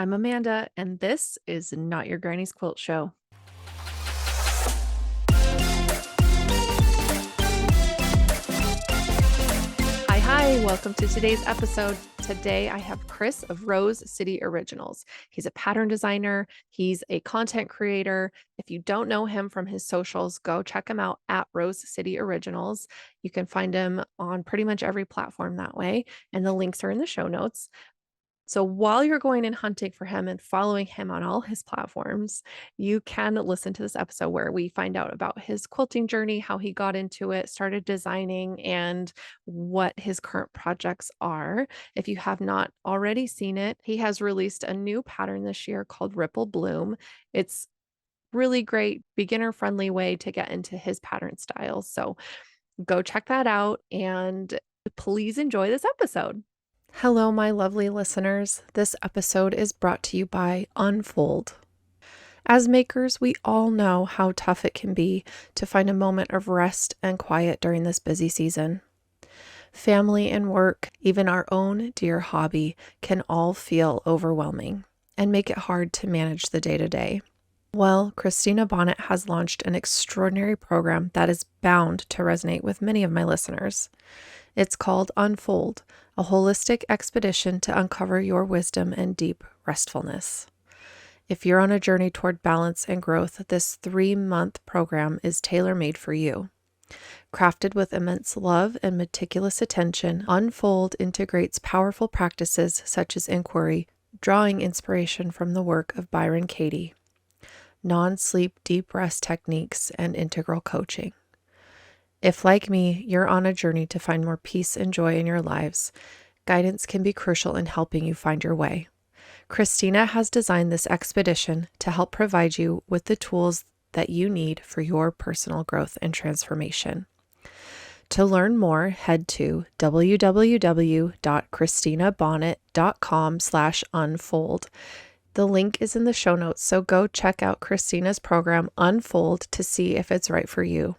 I'm Amanda, and this is Not Your Granny's Quilt Show. Hi, welcome to today's episode. Today I have Chris of Rose City Originals. He's a pattern designer, he's a content creator. If you don't know him from his socials, go check him out at Rose City Originals. You can find him on pretty much every platform that way, and the links are in the show notes. So while you're going and hunting for him and following him on all his platforms, you can listen to this episode where we find out about his quilting journey, how he got into it, started designing, and what his current projects are. If you have not already seen it, he has released a new pattern this year called Ripple Bloom. It's really great beginner friendly way to get into his pattern styles. So go check that out and please enjoy this episode. Hello, my lovely listeners. This episode is brought to you by Unfold. As makers, we all know how tough it can be to find a moment of rest and quiet during this busy season. Family and work, even our own dear hobby, can all feel overwhelming and make it hard to manage the day-to-day. Well, Christina Bonnet has launched an extraordinary program that is bound to resonate with many of my listeners. It's called Unfold, a holistic expedition to uncover your wisdom and deep restfulness. If you're on a journey toward balance and growth, this 3-month program is tailor-made for you. Crafted with immense love and meticulous attention, Unfold integrates powerful practices such as inquiry, drawing inspiration from the work of Byron Katie, non-sleep deep rest techniques, and integral coaching. If, like me, you're on a journey to find more peace and joy in your lives, guidance can be crucial in helping you find your way. Christina has designed this expedition to help provide you with the tools that you need for your personal growth and transformation. To learn more, head to www.christinabonnet.com/unfold. The link is in the show notes, so go check out Christina's program Unfold to see if it's right for you.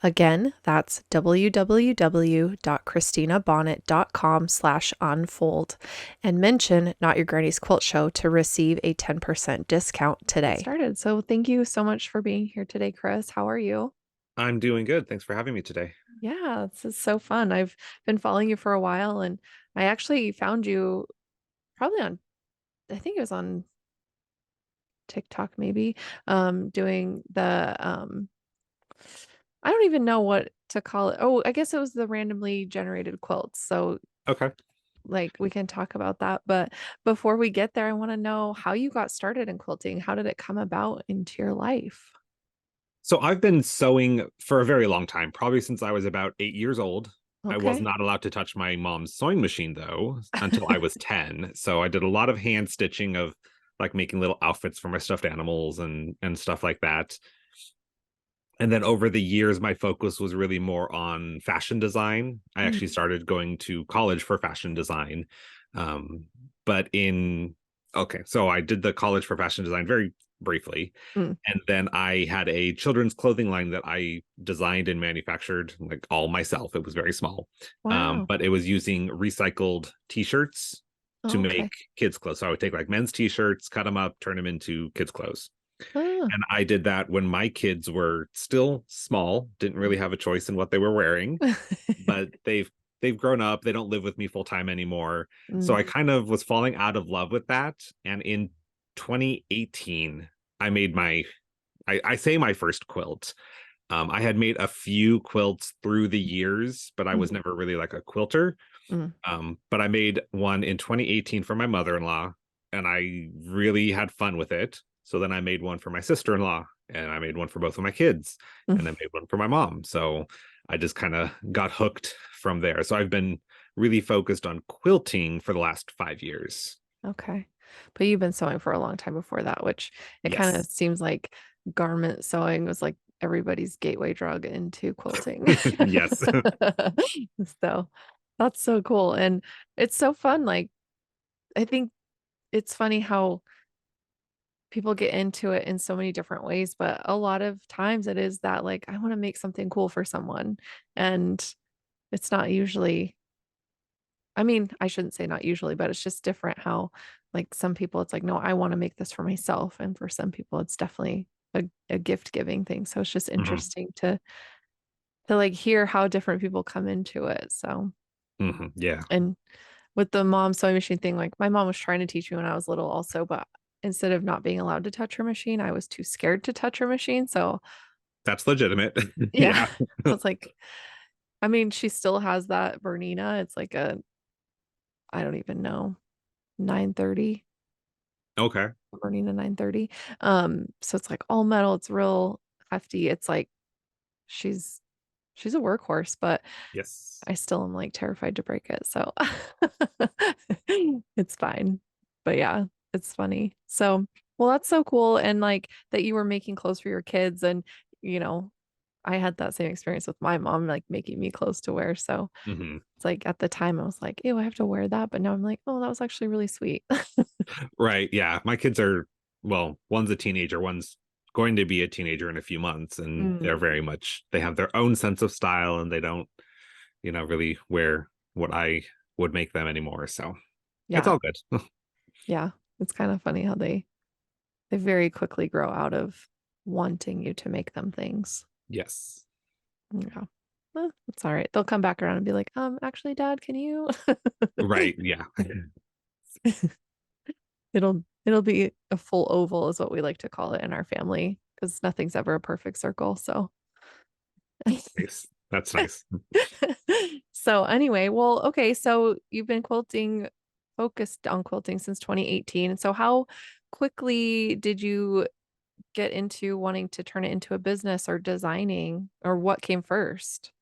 Again, that's www.christinabonnet.com/unfold and mention Not Your Granny's Quilt Show to receive a 10% discount today. Started. So thank you so much for being here today, Chris. How are you? I'm doing good. Thanks for having me today. Yeah, this is so fun. I've been following you for a while, and I actually found you probably on, I think it was on TikTok maybe, doing the I don't even know what to call it. Oh, I guess it was the randomly generated quilts. So, Okay. like, we can talk about that. But before we get there, I want to know how you got started in quilting. How did it come about into your life? So I've been sewing for a very long time, probably since I was about 8 years old. I was Okay. not allowed to touch my mom's sewing machine though until I was 10. So I did a lot of hand stitching of like making little outfits for my stuffed animals and stuff like that. And then over the years, my focus was really more on fashion design. I actually Mm, started going to college for fashion design. Um, but in okay, so I did the college for fashion design very briefly. mm. And then I had a children's clothing line that I designed and manufactured like all myself. It was very small. Wow. But it was using recycled t-shirts to make Okay. kids clothes. So I would take like men's t-shirts, cut them up, turn them into kids clothes. Ah, And I did that when my kids were still small, didn't really have a choice in what they were wearing, but they've grown up, they don't live with me full time anymore. So Mm, I kind of was falling out of love with that. And in 2018, I made I say my first quilt. I had made a few quilts through the years, but I was mhm, never really like a quilter. mm. But I made one in 2018 for my mother-in-law, and I really had fun with it. So then I made one for my sister-in-law, and I made one for both of my kids, and I made one for my mom. So I just kind of got hooked from there. So I've been really focused on quilting for the last 5 years. Okay. But you've been sewing for a long time before that, which it kind of Yes. seems like garment sewing was like everybody's gateway drug into quilting. Yes. So that's so cool. And it's so fun. Like, I think it's funny how people get into it in so many different ways, but a lot of times it is that, like, I want to make something cool for someone. And it's not usually I mean, I shouldn't say not usually, but it's just different how like some people it's like, no, I want to make this for myself. And for some people it's definitely a gift giving thing. So it's just Mhm, interesting to like hear how different people come into it. So yeah. and with the mom sewing machine thing, like my mom was trying to teach me when I was little also, but instead of not being allowed to touch her machine, I was too scared to touch her machine. So That's legitimate. yeah, Yeah. I was like, I mean, she still has that Bernina. It's like a, I don't even know, 930, Okay. Bernina 930. So it's like all metal. It's real hefty. It's like she's she's a workhorse, but Yes. I still am like terrified to break it. So it's fine. But yeah, it's funny. So, well, that's so cool. And like that you were making clothes for your kids. And, you know, I had that same experience with my mom, like making me clothes to wear. So Mhm. it's like at the time I was like, ew, I have to wear that. But now I'm like, oh, that was actually really sweet. Right, yeah. My kids are well, one's a teenager, one's going to be a teenager in a few months, and Mm, they're very much they have their own sense of style, and they don't, really wear what I would make them anymore, so it's yeah. all good. Yeah. It's kind of funny how they very quickly grow out of wanting you to make them things. Yes. Yeah. It's all right. They'll come back around and be like, actually, Dad, can you? Right, yeah. It'll be a full oval is what we like to call it in our family because nothing's ever a perfect circle. So Nice. That's nice. so anyway, well, okay, so you've been quilting, focused on quilting since 2018. So how quickly did you get into wanting to turn it into a business or designing, or what came first?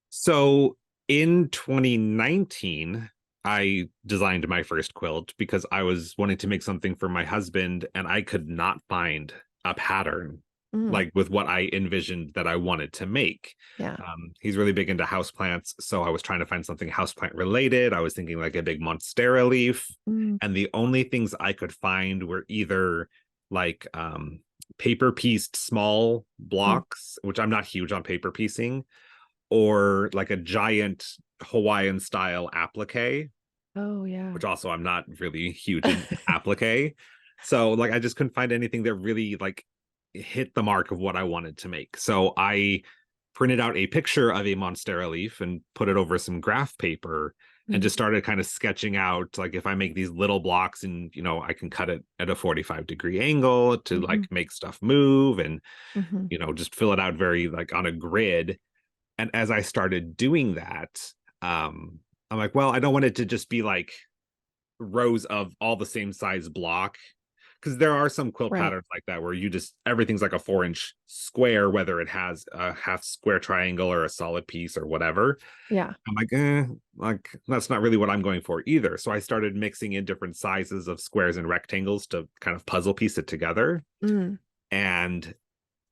So in 2019, I designed my first quilt because I was wanting to make something for my husband and I could not find a pattern Mm, like with what I envisioned that I wanted to make. yeah. He's really big into houseplants, so I was trying to find something houseplant related. I was thinking like a big monstera leaf, Mm, and the only things I could find were either like paper pieced small mm. blocks, which I'm not huge on paper piecing, or like a giant Hawaiian style applique, Oh, yeah. which also I'm not really huge in applique. So like I just couldn't find anything that really like hit the mark of what I wanted to make. So I printed out a picture of a monstera leaf and put it over some graph paper and Mm, just started kind of sketching out like if I make these little blocks and I can cut it at a 45-degree angle to mhm, like make stuff move and mhm. just fill it out very like on a grid. And as I started doing that, I'm like, well, I don't want it to just be like rows of all the same size block. Because there are some quilt Right. patterns like that where you just everything's like a 4-inch square, whether it has a half square triangle or a solid piece or whatever. Yeah. I'm like that's not really what I'm going for either. So I started mixing in different sizes of squares and rectangles to kind of puzzle piece it together. Mm, And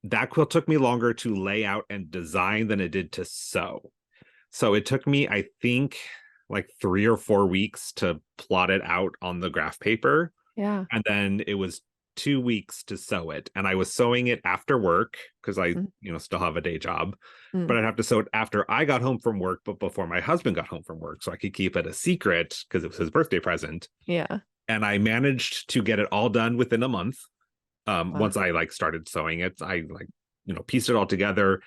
that quilt took me longer to lay out and design than it did to sew. So it took me, I think, like 3 or 4 weeks to plot it out on the graph paper. yeah. And then it was 2 weeks to sew it. And I was sewing it after work because I, Mm, still have a day job. mm. But I'd have to sew it after I got home from work, but before my husband got home from work. So I could keep it a secret because it was his birthday present. Yeah. And I managed to get it all done within a month. Wow. Once I like started sewing it, I like, pieced it all together.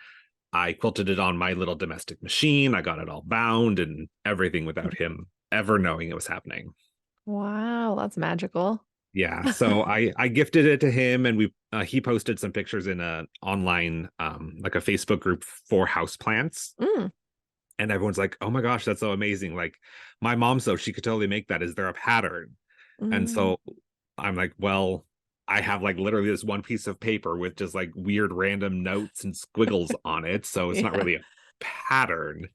I quilted it on my little domestic machine. I got it all bound and everything without him ever knowing it was happening. Wow, that's magical. Yeah, so I gifted it to him, and we he posted some pictures in a online like a Facebook group for houseplants, Mm, and everyone's like, "Oh my gosh, that's so amazing!" Like my mom, so she could totally make that. Is there a pattern? And mm. so I'm like, well, I have like literally this one piece of paper with just like weird random notes and squiggles on it, so it's not Yeah. really a pattern.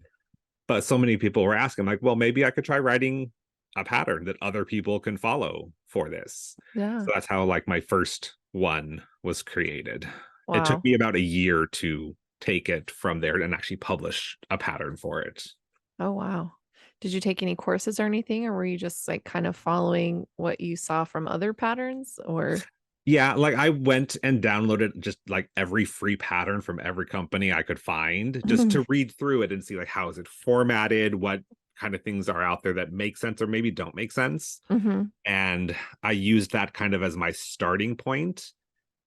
But so many people were asking, like, well, maybe I could try writing a pattern that other people can follow for this. Yeah. So that's how like my first one was created. It took Wow. me about a year to take it from there and actually publish a pattern for it. Oh, wow. Did you take any courses or anything, or were you just like kind of following what you saw from other patterns or? Yeah, like I went and downloaded just like every free pattern from every company I could find just to read through it and see like how is it formatted, what kind of things are out there that make sense or maybe don't make sense. Mhm. And I used that kind of as my starting point.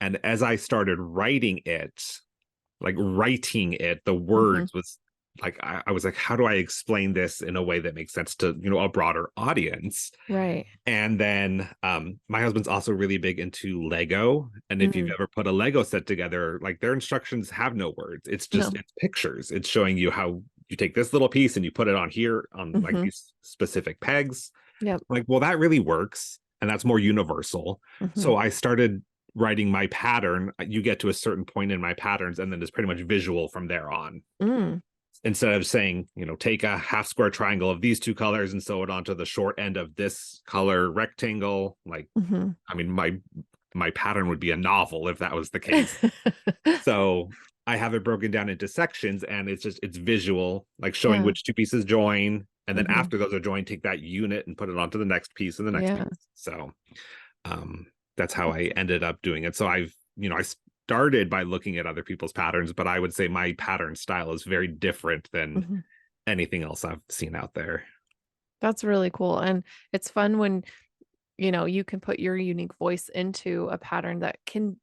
And as I started writing it, the Mhm. words was like, I was like, how do I explain this in a way that makes sense to, a broader audience? Right. And then my husband's also really big into Lego. And if you've Mm. ever put a Lego set together, like their instructions have no words. No. It's pictures. It's showing you how you take this little piece and you put it on here on like Mhm. these specific pegs. Yep. Like, well, that really works. And that's more universal. Mhm. So I started writing my pattern. You get to a certain point in my patterns, and then it's pretty much visual from there on. Mm. Instead of saying, take a half square triangle of these two colors and sew it onto the short end of this color rectangle. Like, Mhm. I mean, my pattern would be a novel if that was the case. So I have it broken down into sections, and it's visual, like showing Yeah. which two pieces join. And then Mhm. after those are joined, take that unit and put it onto the next piece and the next Yeah. piece. So um, that's how I ended up doing it. So I started by looking at other people's patterns, but I would say my pattern style is very different than Mhm. anything else I've seen out there. That's really cool, and it's fun when, you can put your unique voice into a pattern that can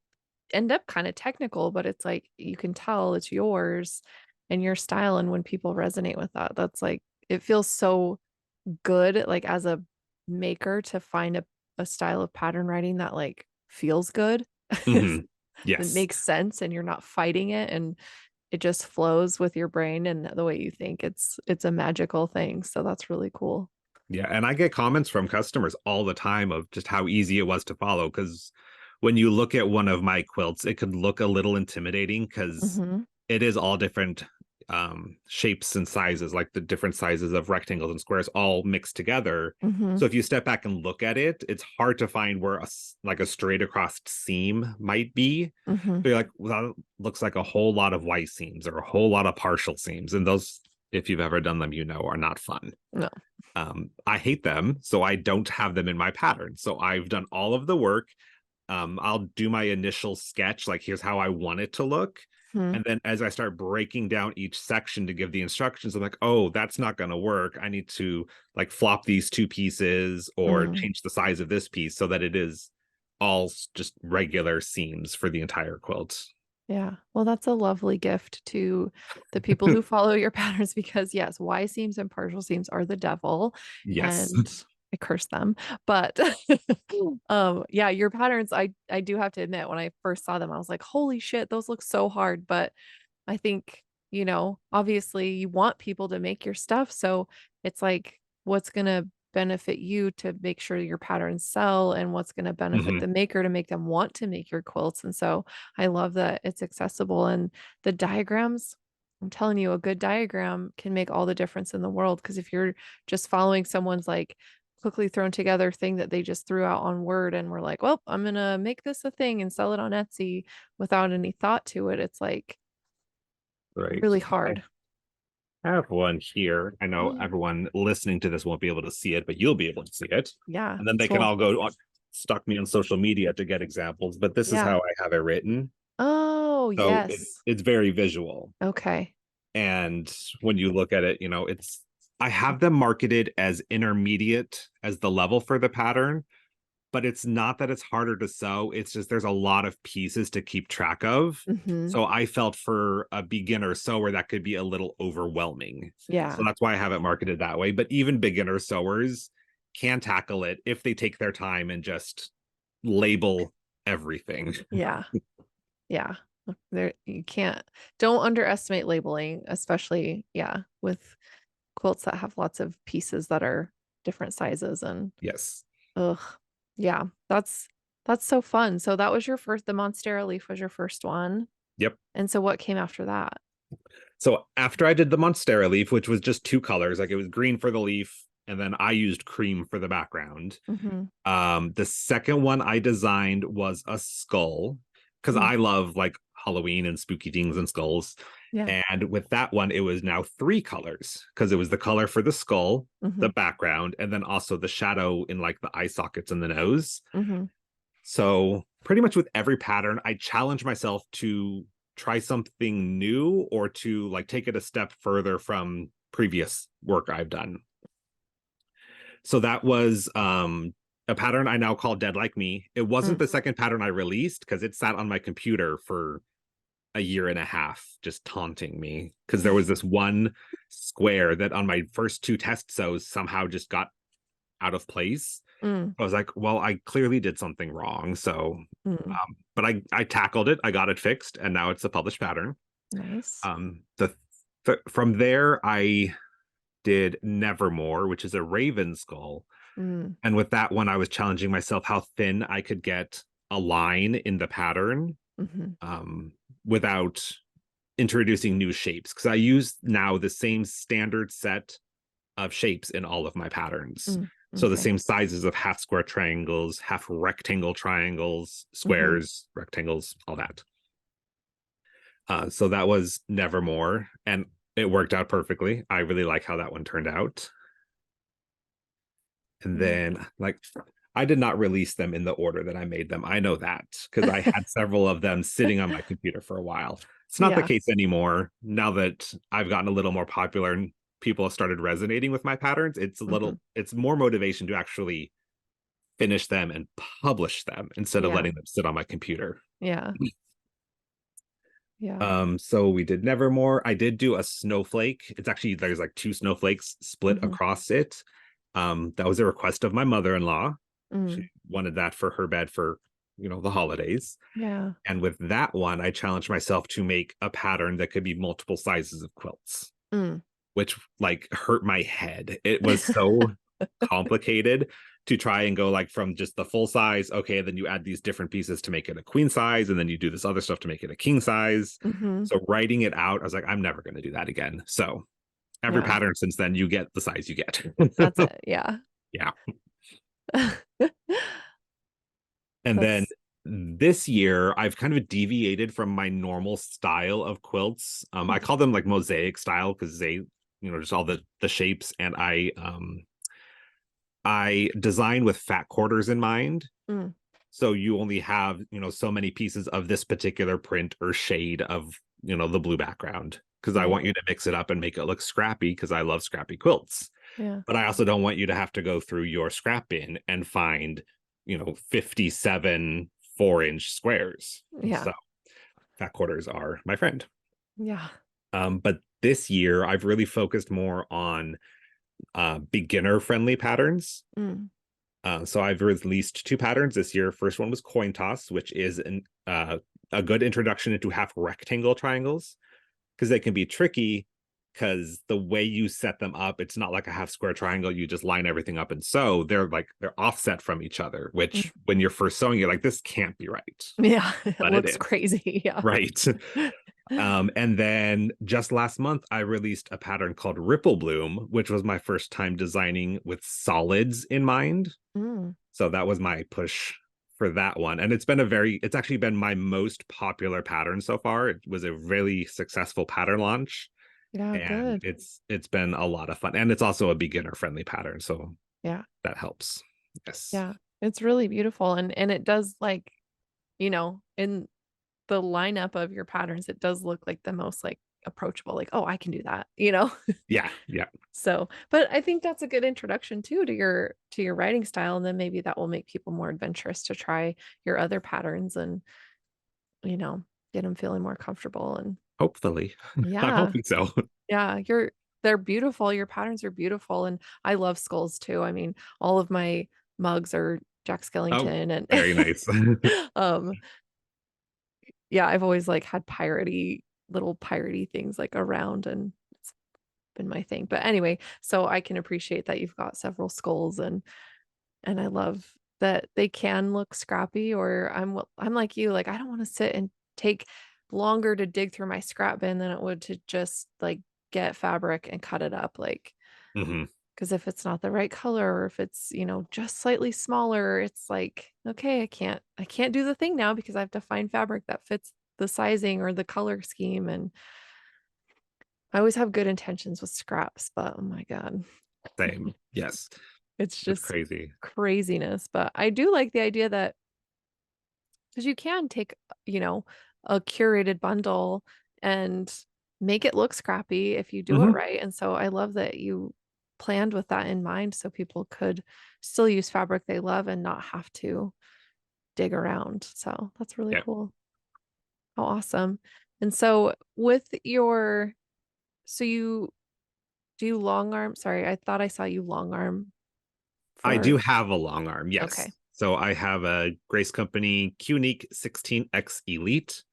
end up kinda technical, but it's like you can tell it's yours and your style, and when people resonate with that, that's like it feels so good, like, as a maker to find a style of pattern writing that, like, feels good. Hmm. It Yes. makes sense and you're not fighting it, and it just flows with your brain and the way you think. It's a magical thing, so that's really cool. Yeah, and I get comments from customers all the time of just how easy it was to follow. Because when you look at one of my quilts, it could look a little intimidating because Mhm. it is all different shapes and sizes, like the different sizes of rectangles and squares all mixed together. Mhm. So if you step back and look at it, it's hard to find where like a straight across seam might be. Mhm. So you're like, well, that looks like a whole lot of Y seams or a whole lot of partial seams, and those, if you've ever done them, are not fun. No. I hate them, so I don't have them in my pattern. So I've done all of the work. I'll do my initial sketch, like here's how I want it to look. Mhm. And then as I start breaking down each section to give the instructions, I'm like, oh, that's not going to work. I need to like flop these two pieces or Mm. change the size of this piece so that it is all just regular seams for the entire quilt. Yeah. Well, that's a lovely gift to the people who follow your patterns because, yes, Y seams and partial seams are the devil, Yes. and I curse them. But yeah, your patterns, I do have to admit, when I first saw them, I was like, holy shit, those look so hard. But I think, obviously you want people to make your stuff. So it's like, what's going to benefit you to make sure your patterns sell and what's going to benefit Hmm. the maker to make them want to make your quilts. And so I love that it's accessible and the diagrams. I'm telling you, a good diagram can make all the difference in the world. Cause if you're just following someone's like quickly thrown together thing that they just threw out on Word and we're like, well, I'm going to make this a thing and sell it on Etsy without any thought to it. It's like, Right. really hard. I have one here. I know Oh, everyone listening to this won't be able to see it, but you'll be able to see it. yeah, And then they can cool. all go stalk me on social media to get examples. But this is Yeah. how I have it written. Oh, So yes. it's very visual. Okay. And when you look at it, I have them marketed as intermediate as the level for the pattern, but it's not that it's harder to sew. It's just there's a lot of pieces to keep track of. Mhm. So I felt for a beginner sewer that could be a little overwhelming. So Yeah. that's why I have it marketed that way. But even beginner sewers can tackle it if they take their time and just label everything. Yeah. Yeah. There you can't don't underestimate labeling, especially, yeah, with quilts that have lots of pieces that are different sizes and Yes. ugh. Yeah. That's so fun. So that was your first the Monstera leaf was your first one. Yep. And so what came after that? So after I did the Monstera leaf, which was just two colors, like it was green for the leaf, and then I used cream for the background. Mhm. The second one I designed was a skull because Mm. I love like Halloween and spooky things and skulls. Yeah. And with that one, it was now three colors because it was the color for the skull, the Mhm. background, and then also the shadow in like the eye sockets and the nose. Mhm. So pretty much with every pattern, I challenge myself to try something new or to like take it a step further from previous work I've done. So that was a pattern I now call Dead Like Me. It wasn't Mm, the second pattern I released because it sat on my computer for a year and a half just taunting me because there was this one square that on my first two test sews somehow just got out of place. mm, I was like, well, I clearly did something wrong. So, mm. but I tackled it, I got it fixed, and now it's a published pattern. Nice. From there, I did Nevermore, which is a raven skull. Mm, And with that one, I was challenging myself how thin I could get a line in the pattern mhm, um, without introducing new shapes. Because I use now the same standard set of shapes in all of my patterns. mm. So the Okay. same sizes of half square triangles, half rectangle triangles, Mhm. squares, rectangles, all that. So that was Nevermore, and it worked out perfectly. I really like how that one turned out. And Yeah. then, like, I did not release them in the order that I made them. I know that because I had several of them sitting on my computer for a while. It's not the Yeah. case anymore. Now that I've gotten a little more popular and people have started resonating with my patterns, Mhm. it's more motivation to actually finish them and publish them instead of Yeah. letting them sit on my computer. Yeah. Yeah. So we did Nevermore. I did do a snowflake. It's actually there's like two snowflakes split Mhm. across it. That was a request of my mother-in-law. She Mm. wanted that for her bed for the holidays. Yeah. And with that one, I challenged myself to make a pattern that could be multiple sizes of quilts, Mm. which like hurt my head. It was so complicated to try and go like from just the full size, okay, then you add these different pieces to make it a queen size, and then you do this other stuff to make it a king size. Mhm. So writing it out, I was like, I'm never going to do that again. So every Yeah. pattern since then, you get the size you get. That's it. Yeah. Yeah. And then That's this year, I've kind of deviated from my normal style of quilts. I Mhm. call them like mosaic style because just all the shapes. And I design with fat quarters in mind. Mm. So you only have, so many pieces of this particular print or shade of, the blue background. Because I Right. want you to mix it up and make it look scrappy because I love scrappy quilts. Yeah. But I also don't want you to have to go through your scrap bin and find, 57 4-inch squares. Yeah. So fat quarters are my friend. Yeah. But this year I've really focused more on beginner friendly patterns. Mm. So I've released two patterns this year. First one was coin toss, which is a good introduction into half rectangle triangles because they can be tricky because the way you set them up, it's not like a half square triangle. You just line everything up and sew. They're offset from each other, Mm. which when you're first sewing, you're like, this can't be right. Yeah. It But it looks is. crazy. Yeah. Right. And then just last month, I released a pattern called Ripple Bloom, which was my first time designing with solids in mind. Mm. So that was my push for that one. And it's actually been my most popular pattern so far. It was a really successful pattern launch Yeah. and Good. it's been a lot of fun. And it's also a beginner friendly pattern. So Yeah. that helps. Yes. Yeah. It's really beautiful. And it does like, in the lineup of your patterns, it does look like the most like approachable, like, oh, I can do that. Yeah. Yeah. So, but I think that's a good introduction too to your writing style. And then maybe that will make people more adventurous to try your other patterns and, you know, get them feeling more comfortable. And Hopefully. I'm yeah, hoping so. yeah, they're beautiful. Your patterns are beautiful. And I love skulls too. I mean, all of my mugs are Jack Oh, Skellington very nice. and um yeah, I've always like had little piratey things like around and it's been my thing. But anyway, so I can appreciate that you've got several skulls and I love that they can look scrappy or I'm like you, like I don't want to sit and take longer to dig through my scrap bin than it would to just like get fabric and cut it up like Hmm. because if it's not the right color or if it's, just slightly smaller, it's like, okay, I can't do the thing now because I have to find fabric that fits the sizing or the color scheme. And I always have good intentions with scraps, but oh my God, Same. Yes. it's It's just crazy. craziness. But I do like the idea that because you can take, you know, a curated bundle and make it look scrappy if you do it Hmm. right. And so I love that you planned with that in mind so people could still use fabric they love and not have to dig around. So that's really Yeah, cool. How awesome. And so with your so you do you long arm? Sorry, I thought I saw you long arm I do for have a long arm. okay. Yes. So I have a Grace Company Qnique 16X Elite.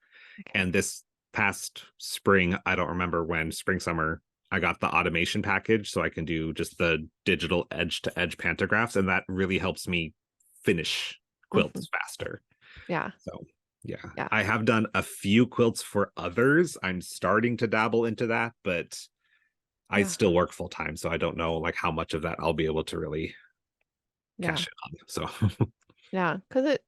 Okay. And this past spring, I don't remember when, spring, summer, I got the automation package so I can do just the digital edge to edge pantographs. And that really helps me finish Mhm. quilts faster. Yeah. So, yeah, Yeah. I have done a few quilts for others. I'm starting to dabble into that, but I Yeah. still work full time. So I don't know like how much of that I'll be able to really Yeah. cash in on. So, Yeah. Because it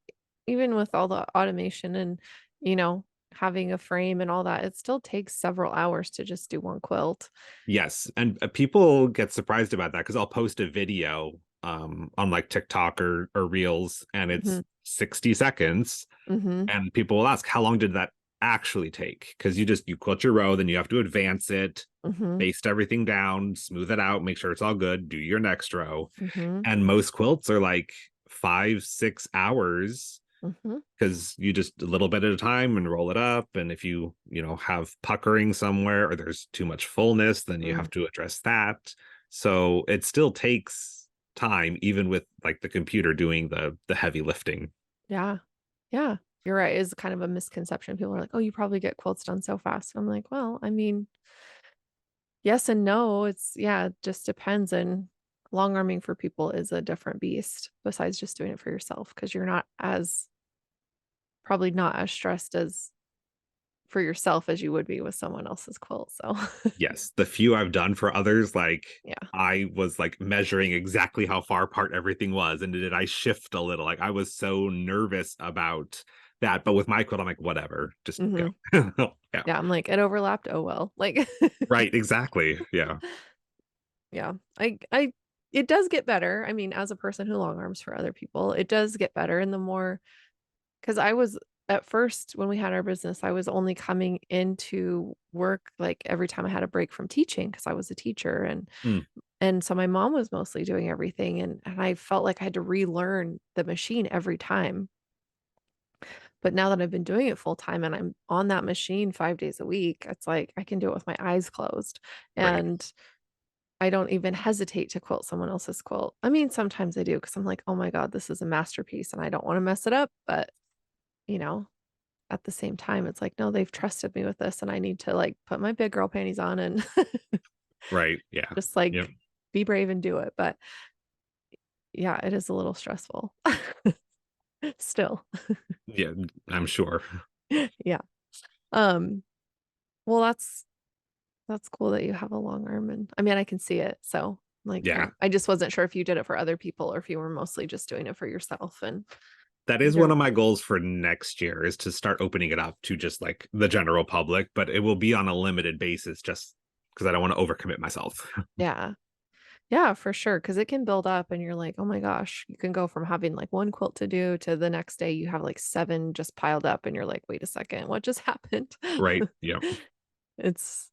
even with all the automation and you know having a frame and all that, it still takes several hours to just do one quilt. yes, and people get surprised about that because I'll post a video on like TikTok or Reels and it's Mhm. 60 seconds Mhm. and people will ask how long did that actually take? Because you quilt your row, then you have to advance it, Mhm. baste everything down, smooth it out, make sure it's all good, do your next row. Mhm. And most quilts are like 5, 6 hours Mhm. because you just a little bit at a time and roll it up. And if you have puckering somewhere or there's too much fullness, then you Mm. have to address that. So it still takes time, even with like the computer doing the heavy lifting. Yeah. Yeah. You're right. It's kind of a misconception. People are like, "Oh, you probably get quilts done so fast." I'm like, "Well, I mean, yes and no. It's yeah, it just depends." And long arming for people is a different beast besides just doing it for yourself because you're not as probably not as stressed as for yourself as you would be with someone else's quilt. So Yes, the few I've done for others, like yeah. I was like measuring exactly how far apart everything was, and did I shift a little? Like I was so nervous about that, but with my quilt, I'm like, whatever, just Hmm. go. Yeah, Yeah. I'm like, it overlapped. Oh well. Like right, exactly. Yeah. yeah. I it does get better. I mean, as a person who long arms for other people, it does get better. And the more because I was at first when we had our business, I was only coming into work like every time I had a break from teaching because I was a teacher Mm, and so my mom was mostly doing everything and I felt like I had to relearn the machine every time. But now that I've been doing it full time and I'm on that machine 5 days a week, it's like I can do it with my eyes closed right. and I don't even hesitate to quilt someone else's quilt. I mean, sometimes I do because I'm like, "Oh my god, this is a masterpiece and I don't want to mess it up." But, you know, at the same time, it's like, "No, they've trusted me with this and I need to like put my big girl panties on and Right. Yeah. just Yep. like be brave and do it." But yeah, it is a little stressful still. Yeah. I'm sure. Yeah. Um, well, that's cool that you have a long arm and I mean, I can see it. So, like, Yeah. I just wasn't sure if you did it for other people or if you were mostly just doing it for yourself and That is one either of my goals for next year is to start opening it up to just like the general public, but it will be on a limited basis just because I don't want to overcommit myself. yeah. Yeah, for sure. Cause it can build up and you're like, oh my gosh, you can go from having like one quilt to do to the next day you have like seven just piled up and you're like, wait a second, what just happened? Right. Yep. It's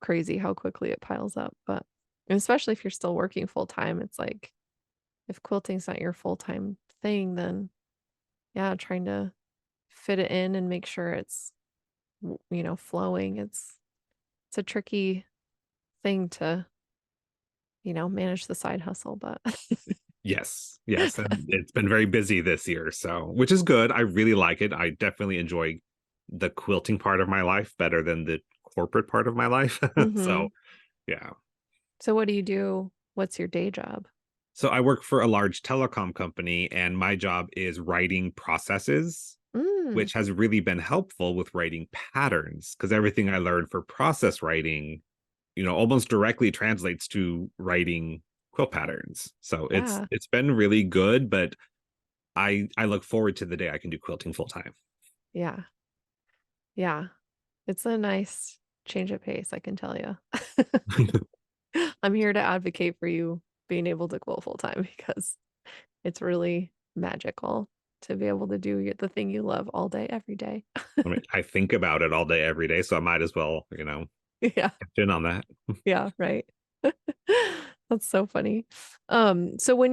crazy how quickly it piles up. But and especially if you're still working full time, it's like if quilting's not your full time thing, then yeah, trying to fit it in and make sure it's flowing. It's a tricky thing to, manage the side hustle, but Yes. Yes. And it's been very busy this year. So, which is good. I really like it. I definitely enjoy the quilting part of my life better than the corporate part of my life. So, Mhm. yeah. So what do you do? What's your day job? So, I work for a large telecom company, and my job is writing processes, Mm, which has really been helpful with writing patterns because everything I learned for process writing, almost directly translates to writing quilt patterns. So yeah, it's been really good, but I look forward to the day I can do quilting full time. yeah, yeah. It's a nice change of pace, I can tell you. I'm here to advocate for you being able to quilt full time because it's really magical to be able to do the thing you love all day, every day. I mean, I think about it all day, every day, so I might as well, Yeah, catch in on that. yeah, right. That's so funny. So when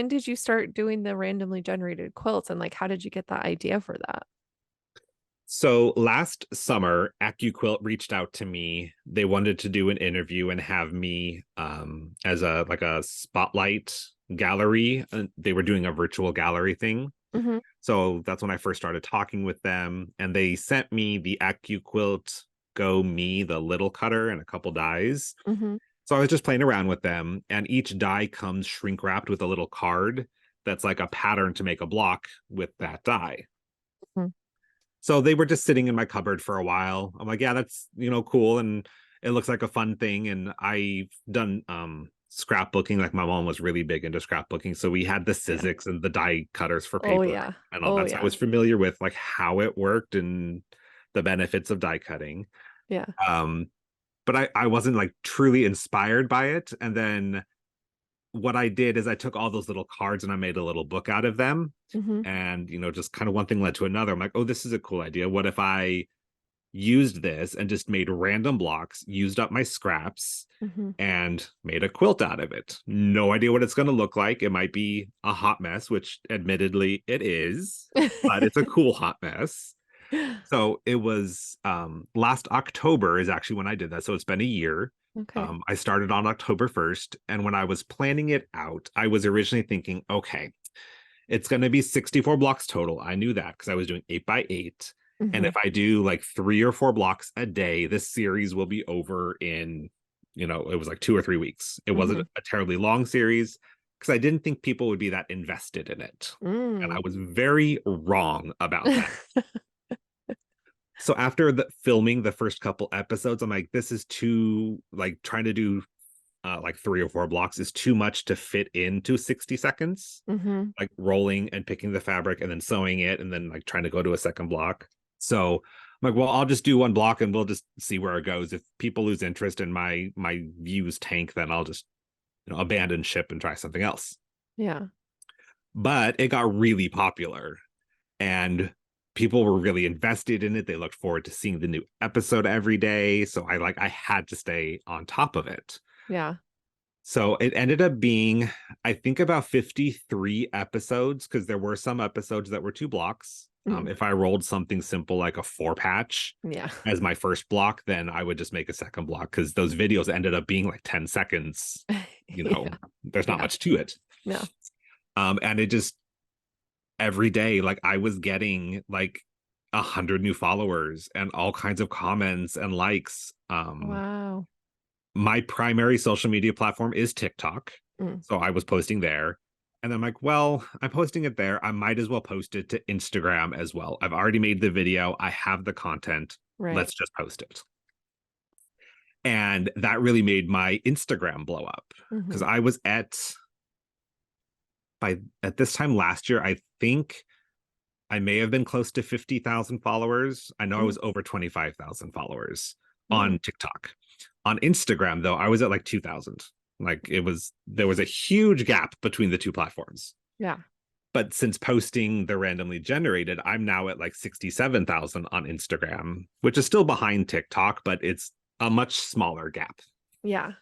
did you start doing the randomly generated quilts and like how did you get the idea for that? So last summer, AccuQuilt reached out to me. They wanted to do an interview and have me as a like a spotlight gallery. They were doing a virtual gallery thing. Mm-hmm. So that's when I first started talking with them. And they sent me the AccuQuilt Go Me, the little cutter, and a couple dies. Mm-hmm. So I was just playing around with them, and each die comes shrink wrapped with a little card that's like a pattern to make a block with that die. So they were just sitting in my cupboard for a while. I'm like, yeah, that's, cool. And it looks like a fun thing. And I've done scrapbooking. Like my mom was really big into scrapbooking. So we had the Yeah. Sizzix and the die cutters for Oh paper yeah. and all Oh that. So I yeah. was familiar with like how it worked and the benefits of die cutting. Yeah. Um, but I wasn't like truly inspired by it. And then what I did is I took all those little cards and I made a little book out of them. Mm-hmm. And, just kind of one thing led to another. I'm like, oh, this is a cool idea. What if I used this and just made random blocks, used up my scraps, Mm-hmm. and made a quilt out of it? No idea what it's going to look like. It might be a hot mess, which admittedly it is, but it's a cool hot mess. So it was last October is actually when I did that. So it's been a year. Okay. I started on October 1st. And when I was planning it out, I was originally thinking, okay, it's going to be 64 blocks total. I knew that because I was doing 8x8. And Mm-hmm. if I do like 3 or 4 blocks a day, this series will be over in, it was like 2 or 3 weeks. It wasn't Mm-hmm. a terribly long series because I didn't think people would be that invested in it. And I Mm. was very wrong about that. So after filming the first couple episodes, I'm like, this is too, like trying to do like 3 or 4 blocks is too much to fit into 60 seconds, Mm-hmm. like rolling and picking the fabric and then sewing it and then like trying to go to a second block. So I'm like, well, I'll just do one block and we'll just see where it goes. If people lose interest and my views tank, then I'll just abandon ship and try something else. Yeah. But it got really popular and people were really invested in it. They looked forward to seeing the new episode every day. So I had to stay on top of it. Yeah. So it ended up being, I think, about 53 episodes because there were some episodes that were 2 blocks. Mm. If I rolled something simple like a 4 patch Yeah. as my first block, then I would just make a second block because those videos ended up being like 10 seconds. Yeah. There's not Yeah. much to it. No. And it just every day, like I was getting like 100 new followers and all kinds of comments and likes. Wow. My primary social media platform is TikTok. Mm. So I was posting there. And I'm like, well, I'm posting it there. I might as well post it to Instagram as well. I've already made the video. I have the content. Right. Let's just post it. And that really made my Instagram blow up because Mm-hmm. I was at this time last year, I think I may have been close to 50,000 followers. I know I Mm. was over 25,000 followers Mm. on TikTok. On Instagram, though, I was at like 2,000. Like there was a huge gap between the two platforms. Yeah. But since posting the randomly generated, I'm now at like 67,000 on Instagram, which is still behind TikTok, but it's a much smaller gap. Yeah.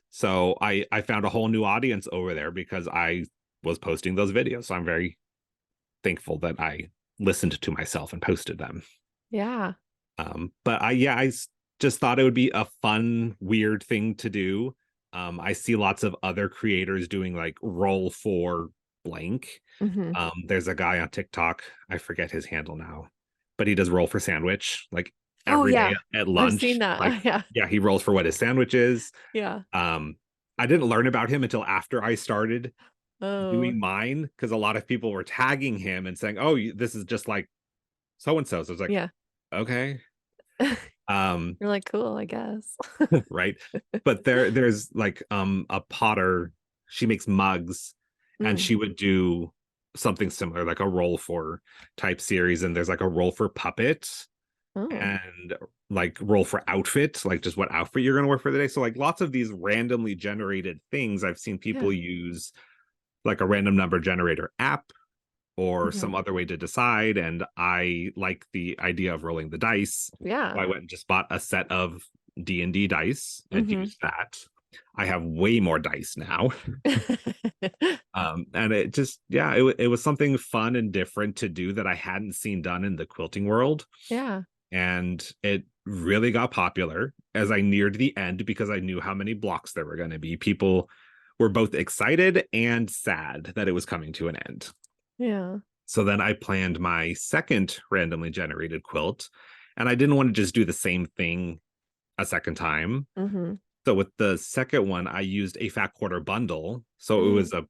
So I found a whole new audience over there because I was posting those videos. So I'm very thankful that I listened to myself and posted them. Yeah. But I just thought it would be a fun, weird thing to do. I see lots of other creators doing like roll for blank. Mm-hmm. There's a guy on TikTok, I forget his handle now, but he does roll for sandwich like Oh every day yeah. at I've seen lunch. Like, that. Yeah. yeah, he rolls for what his sandwich is. Yeah. I didn't learn about him until after I started Oh, doing mine because a lot of people were tagging him and saying, "Oh, this is just like so and so." So I was like, yeah. okay. Um, You're like, cool, I guess. right. But there's like a potter, she makes mugs and Mm. she would do something similar, like a roll for type series, and there's like a roll for puppet Oh, and like roll for outfit, like just what outfit you're gonna wear for the day. So like lots of these randomly generated things I've seen yeah. people use like a random number generator app or Mhm. some other way to decide. And I like the idea of rolling the dice. So Yeah. I went and just bought a set of D&D dice and Mhm. used that. I have way more dice now. And it just, yeah, it was something fun and different to do that I hadn't seen done in the quilting world. Yeah. And it really got popular as I neared the end because I knew how many blocks there were going to be. People were both excited and sad that it was coming to an end. Yeah. So then I planned my second randomly generated quilt, and I didn't want to just do the same thing a second time. Mhm. So with the second one, I used a fat quarter bundle. So it Mm. was a,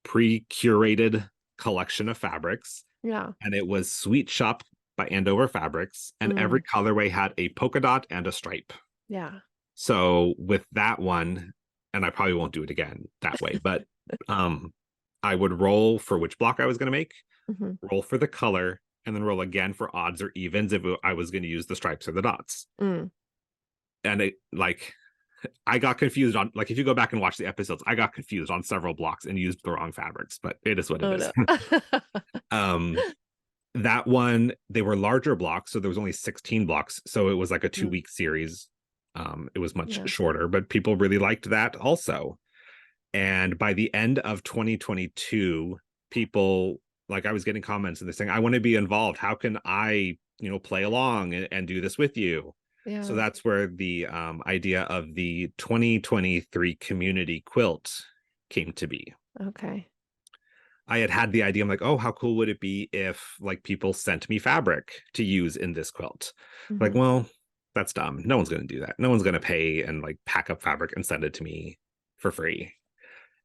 pre-curated collection of fabrics, Yeah. and it was Sweet Shop by Andover Fabrics, and every Mm. colorway had a polka dot and a stripe. Yeah. So with that one, and I probably won't do it again that way, but um I would roll for which block I was going to make, Mhm. roll for the color, and then roll again for odds or evens if I was going to use the stripes or the dots. Mm. And it like I got confused on, like, if you go back and watch the episodes, I got confused on several blocks and used the wrong fabrics, but it is what it Oh, is. no. um that one, they were larger blocks, so there was only 16 blocks, so it was like a Mm. 2-week series. It was much Yeah. shorter, but people really liked that also. And by the end of 2022, people, like, I was getting comments and they're saying, I want to be involved. How can I, play along and do this with you? So Yeah. that's where the idea of the 2023 Community Quilt came to be. Okay. I had the idea. I'm like, oh, how cool would it be if, like, people sent me fabric to use in this quilt? Like, Mhm. well, that's dumb. No one's going to do that. No one's going to pay and, like, pack up fabric and send it to me for free.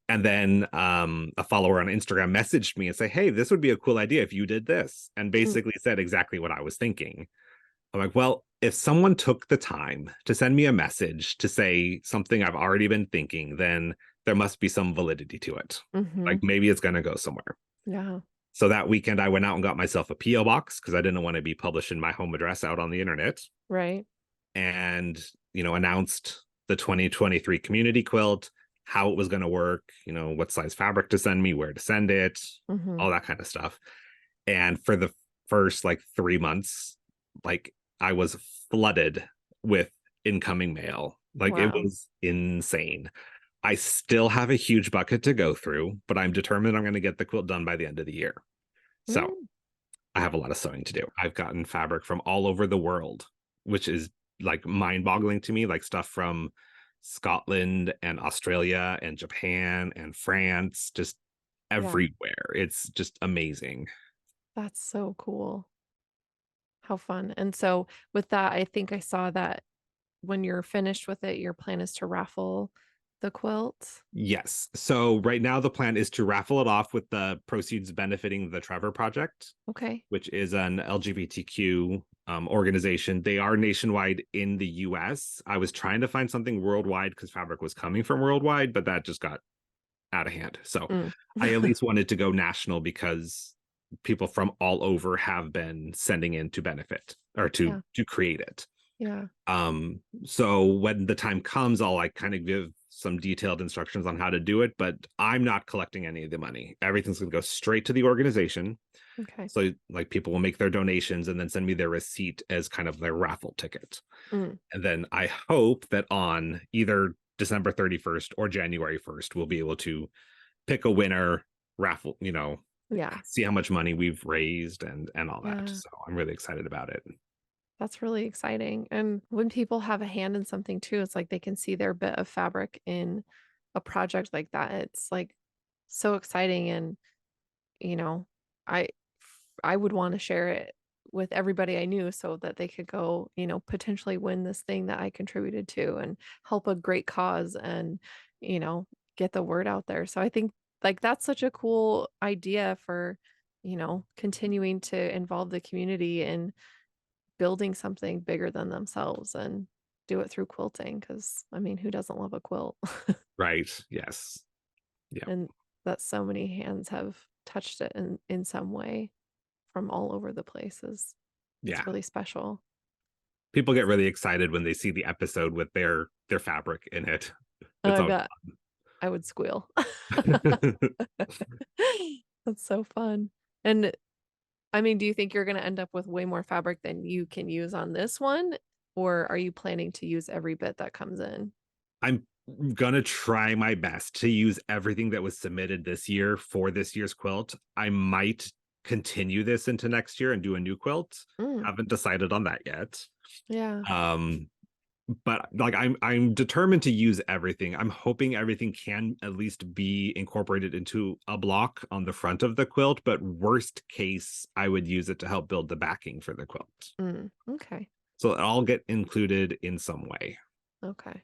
And then a follower on Instagram messaged me and say, hey, this would be a cool idea if you did this, and Mm. basically said exactly what I was thinking. I'm like, well, if someone took the time to send me a message to say something I've already been thinking, then there must be some validity to it. Like, Mhm. maybe it's going to go somewhere. Yeah. So that weekend, I went out and got myself a P.O. box because I didn't want to be publishing my home address out on the internet, Right. and, announced the 2023 Community Quilt, how it was going to work, what size fabric to send me, where to send it, Mhm. all that kind of stuff. And for the first, like, 3 months, like, I was flooded with incoming mail. Like, it Wow. was insane. I still have a huge bucket to go through, but I'm determined I'm going to get the quilt done by the end of the year. So Mm. I have a lot of sewing to do. I've gotten fabric from all over the world, which is, like, mind-boggling to me, like stuff from Scotland and Australia and Japan and France, just Yeah. everywhere. It's just amazing. That's so cool. How fun. And so with that, I think I saw that when you're finished with it, your plan is to raffle the quilt? Yes. So right now the plan is to raffle it off with the proceeds benefiting the Trevor Project, Okay. which is an LGBTQ organization. They are nationwide in the US. I was trying to find something worldwide because fabric was coming from worldwide, but that just got out of hand. So Mm. I at least wanted to go national because people from all over have been sending in to benefit or to Yeah. create it. Yeah. So when the time comes, I'll, like, kind of give some detailed instructions on how to do it, but I'm not collecting any of the money. Everything's going to go straight to the organization. Okay. So, like, people will make their donations and then send me their receipt as kind of their raffle ticket. Mm. And then I hope that on either December 31st or January 1st, we'll be able to pick a winner, raffle, Yeah. see how much money we've raised and all that. Yeah. So I'm really excited about it. That's really exciting. And when people have a hand in something too, it's like they can see their bit of fabric in a project like that. It's like so exciting. And, you know, I I would want to share it with everybody I knew so that they could go, potentially win this thing that I contributed to and help a great cause and, you know, get the word out there. So I think like that's such a cool idea for, continuing to involve the community in building something bigger than themselves and do it through quilting. Because I mean, who doesn't love a quilt? Right. Yes. Yeah. And that so many hands have touched it in some way from all over the places. It's Yeah. really special. People get really excited when they see the episode with their fabric in it. It's I always bet I would squeal. fun. That's so fun. And I mean, do you think you're gonna end up with way more fabric than you can use on this one? Or are you planning to use every bit that comes in? I'm gonna try my best to use everything that was submitted this year for this year's quilt. I might continue this into next year and do a new quilt. Mm, Haven't decided on that yet. yeah. Um, but like I'm determined to use everything. I'm hoping everything can at least be incorporated into a block on the front of the quilt, but worst case, I would use it to help build the backing for the quilt. Okay. So it'll all get included in some way. Okay.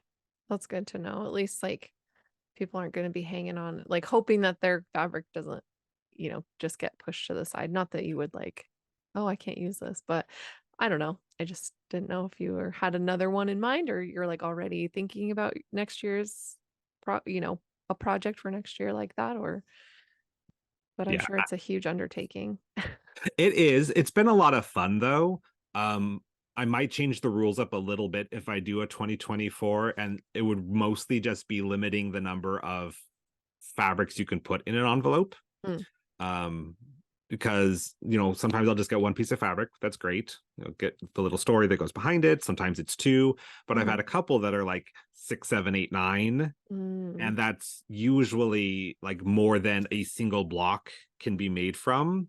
That's good to know. At least like people aren't going to be hanging on, like hoping that their fabric doesn't, just get pushed to the side. Not that you would like, oh, I can't use this, but I don't know. I just didn't know if you had another one in mind or you're like already thinking about next year's a project for next year like that but I'm Yeah, sure it's a huge undertaking. it is. It's been a lot of fun though. Um, I might change the rules up a little bit if I do a 2024, and it would mostly just be limiting the number of fabrics you can put in an envelope. Mm, Um, because sometimes I'll just get one piece of fabric. That's great. Get the little story that goes behind it. Sometimes it's two, but I've mhm, had a couple that are like 6, 7, 8, 9, mm. and that's usually like more than a single block can be made from.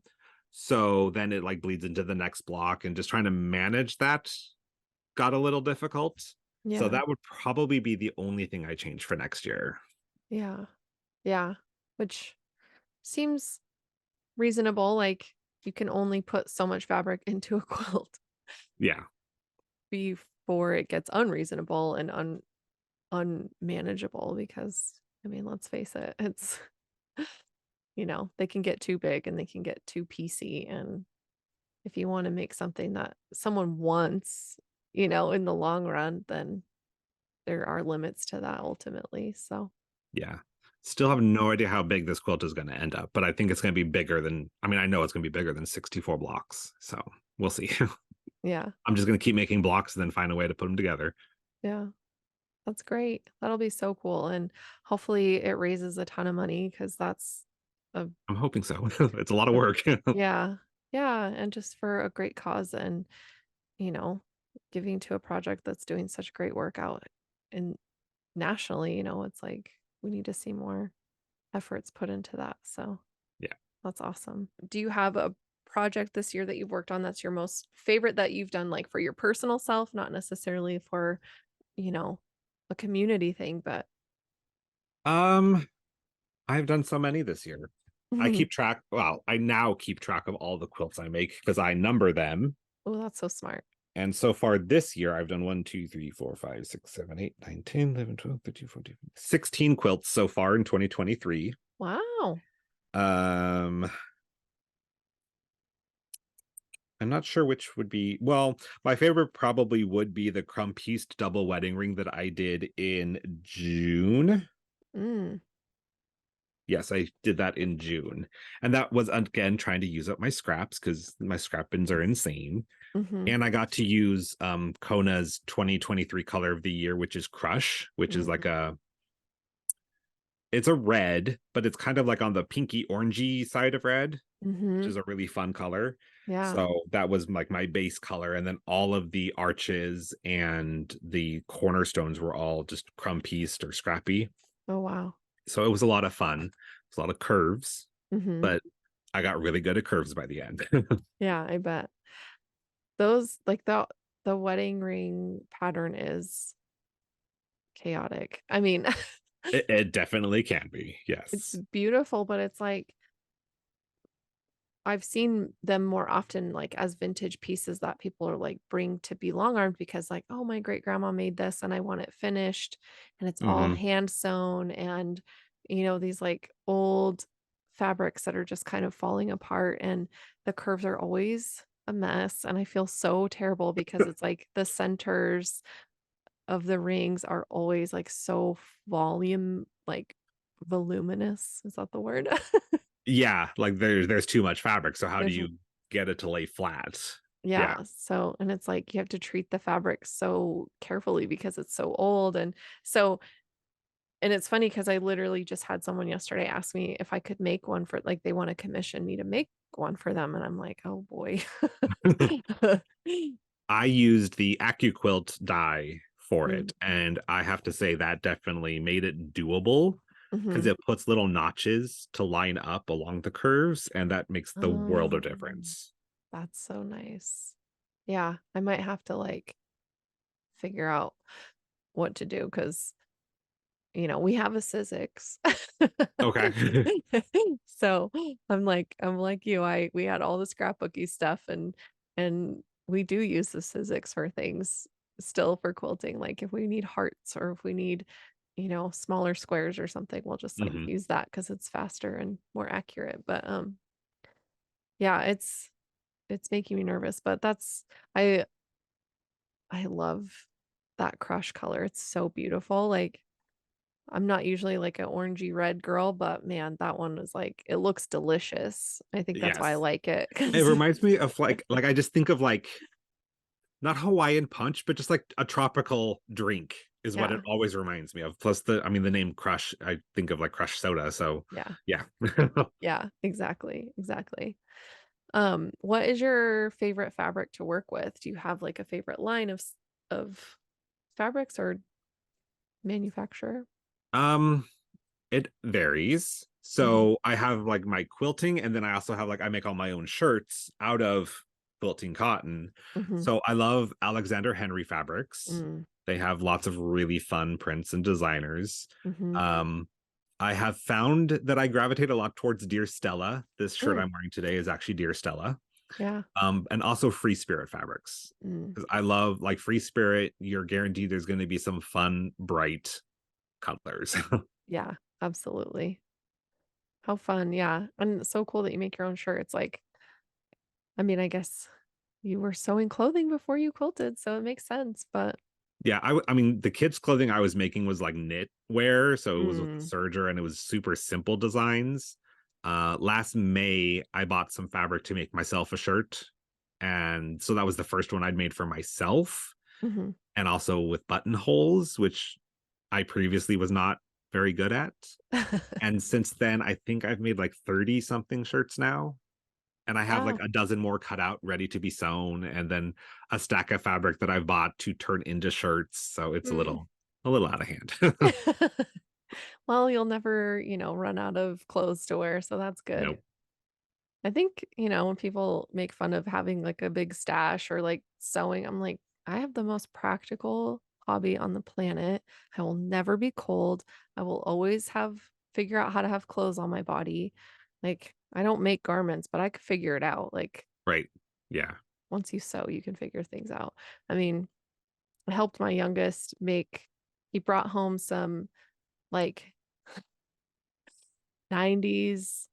So then it like bleeds into the next block, and just trying to manage that got a little difficult. So Yeah. that would probably be the only thing I change for next year. Yeah. Yeah. Which seems reasonable. Like you can only put so much fabric into a quilt Yeah. before it gets unreasonable and unmanageable because I mean, let's face it, it's they can get too big and they can get too piecey. And if you want to make something that someone wants, in the long run, then there are limits to that ultimately. So Yeah. Still have no idea how big this quilt is going to end up, but I think it's going to be bigger than, I mean, I know it's going to be bigger than 64 blocks. So we'll see. yeah. I'm just going to keep making blocks and then find a way to put them together. Yeah. That's great. That'll be so cool. And hopefully it raises a ton of money because that's a, I'm hoping so. It's a lot of a work. yeah. Yeah. And just for a great cause and, you know, giving to a project that's doing such great work out and nationally, it's like we need to see more efforts put into that. So Yeah. that's awesome. Do you have a project this year that you've worked on that's your most favorite that you've done like for your personal self, not necessarily for, you know, a community thing, but Um, I've done so many this year. I oh, keep track. Well, I now keep track of all the quilts I make because I number them. that's so smart. And so far this year, I've done 1, 2, 3, 4, 5, 6, 7, 8, 9, 10, 11, 12, 13, 14, 16 quilts so far in 2023. Wow. Um, I'm not sure which would be. Well, my favorite probably would be the crumb pieced double wedding ring that I did in June. Mm, Yes, I did that in June. And that was again trying to use up my scraps because my scrap bins are insane. mm-hmm, And I got to use Kona's 2023 color of the year, which is Crush, which is like mm, it's a red, but it's kind of like on the pinky orangey side of red, which mm-hmm. is a really fun color. Yeah. So that was like my base color. And then all of the arches and the cornerstones were all just crumb pieced or scrappy. Oh, wow. So it was a lot of fun. It was a lot of curves, Mm-hmm. but I got really good at curves by the end. Yeah, I bet. Those like the wedding ring pattern is chaotic. I mean, It definitely can be. it's Yes. beautiful, but it's like I've seen them more often like as vintage pieces that people are like bring to be long armed because like, oh, my great grandma made this and I want it finished and it's all Hmm. hand sewn and these like old fabrics that are just kind of falling apart and the curves are always a mess and I feel so terrible because it's like the centers of the rings are always like so voluminous. Is that the word? Yeah, like there's too much fabric. So how do There's you get it to lay flat? Yeah. Yeah, so and it's like you have to treat the fabric so carefully because it's so old so and it's funny because I literally just had someone yesterday ask me if I could make one for like they want to commission me to make one for them and I'm like, "Oh boy." I used the AccuQuilt die for Mm. it. And I have to say that definitely made it doable because Mhm. it puts little notches to line up along the curves, and that makes the world of Um, difference. that's so nice. Yeah, I might have to like figure out what to do because we have a Sizzix. Okay. So I'm like you. We had all the scrapbooky stuff and we do use the Sizzix for things still for quilting. Like if we need hearts or if we need, smaller squares or something, we'll just like Hmm. use that because it's faster and more accurate. But yeah, it's making me nervous. But I I love that crush color. It's so beautiful. Like I'm not usually like an orangey red girl, but man, that one was like it looks delicious. I think that's why I Yes. like it It 'cause reminds me of like I just think of like not Hawaiian punch, but just like a tropical drink is what it yeah, always reminds me of. Plus the name Crush, I think of like Crush soda. So yeah, yeah. yeah, exactly, exactly. What is your favorite fabric to work with? Do you have like a favorite line of fabrics or manufacturer? um It varies. Mhm, So I have like my quilting, and then I also have like I make all my own shirts out of quilting cotton. mhm, So I love Alexander Henry fabrics. mm, They have lots of really fun prints and designers. mhm, Um, I have found that I gravitate a lot towards Dear Stella. This shirt mm, I'm wearing today is actually Dear Stella. yeah, And also Free Spirit fabrics. mm, Because I love like Free Spirit, you're guaranteed there's going to be some fun, bright colors. yeah, absolutely. How fun, yeah, and it's so cool that you make your own shirts, like, I mean, I guess you were sewing clothing before you quilted, so it makes sense, but Yeah, I mean, the kids' clothing I was making was like knit wear, so it was with the mm, serger and it was super simple designs. Last May, I bought some fabric to make myself a shirt, and so that was the first one I'd made for myself, mhm. and also with buttonholes, which I previously was not very good at. And since then, I think I've made like 30 something shirts now, and I have like Wow. a dozen more cut out ready to be sewn, and then a stack of fabric that I've bought to turn into shirts. So it's Mm. a little out of hand. Well, you'll never, run out of clothes to wear, so that's good. Nope. I think, when people make fun of having like a big stash or like sewing, I'm like, I have the most practical hobby on the planet. I will never be cold. I will always figure out how to have clothes on my body. Like, I don't make garments, but I could figure it out. Like, Right. Yeah. once you sew, you can figure things out. I mean, I helped my youngest he brought home some like 90s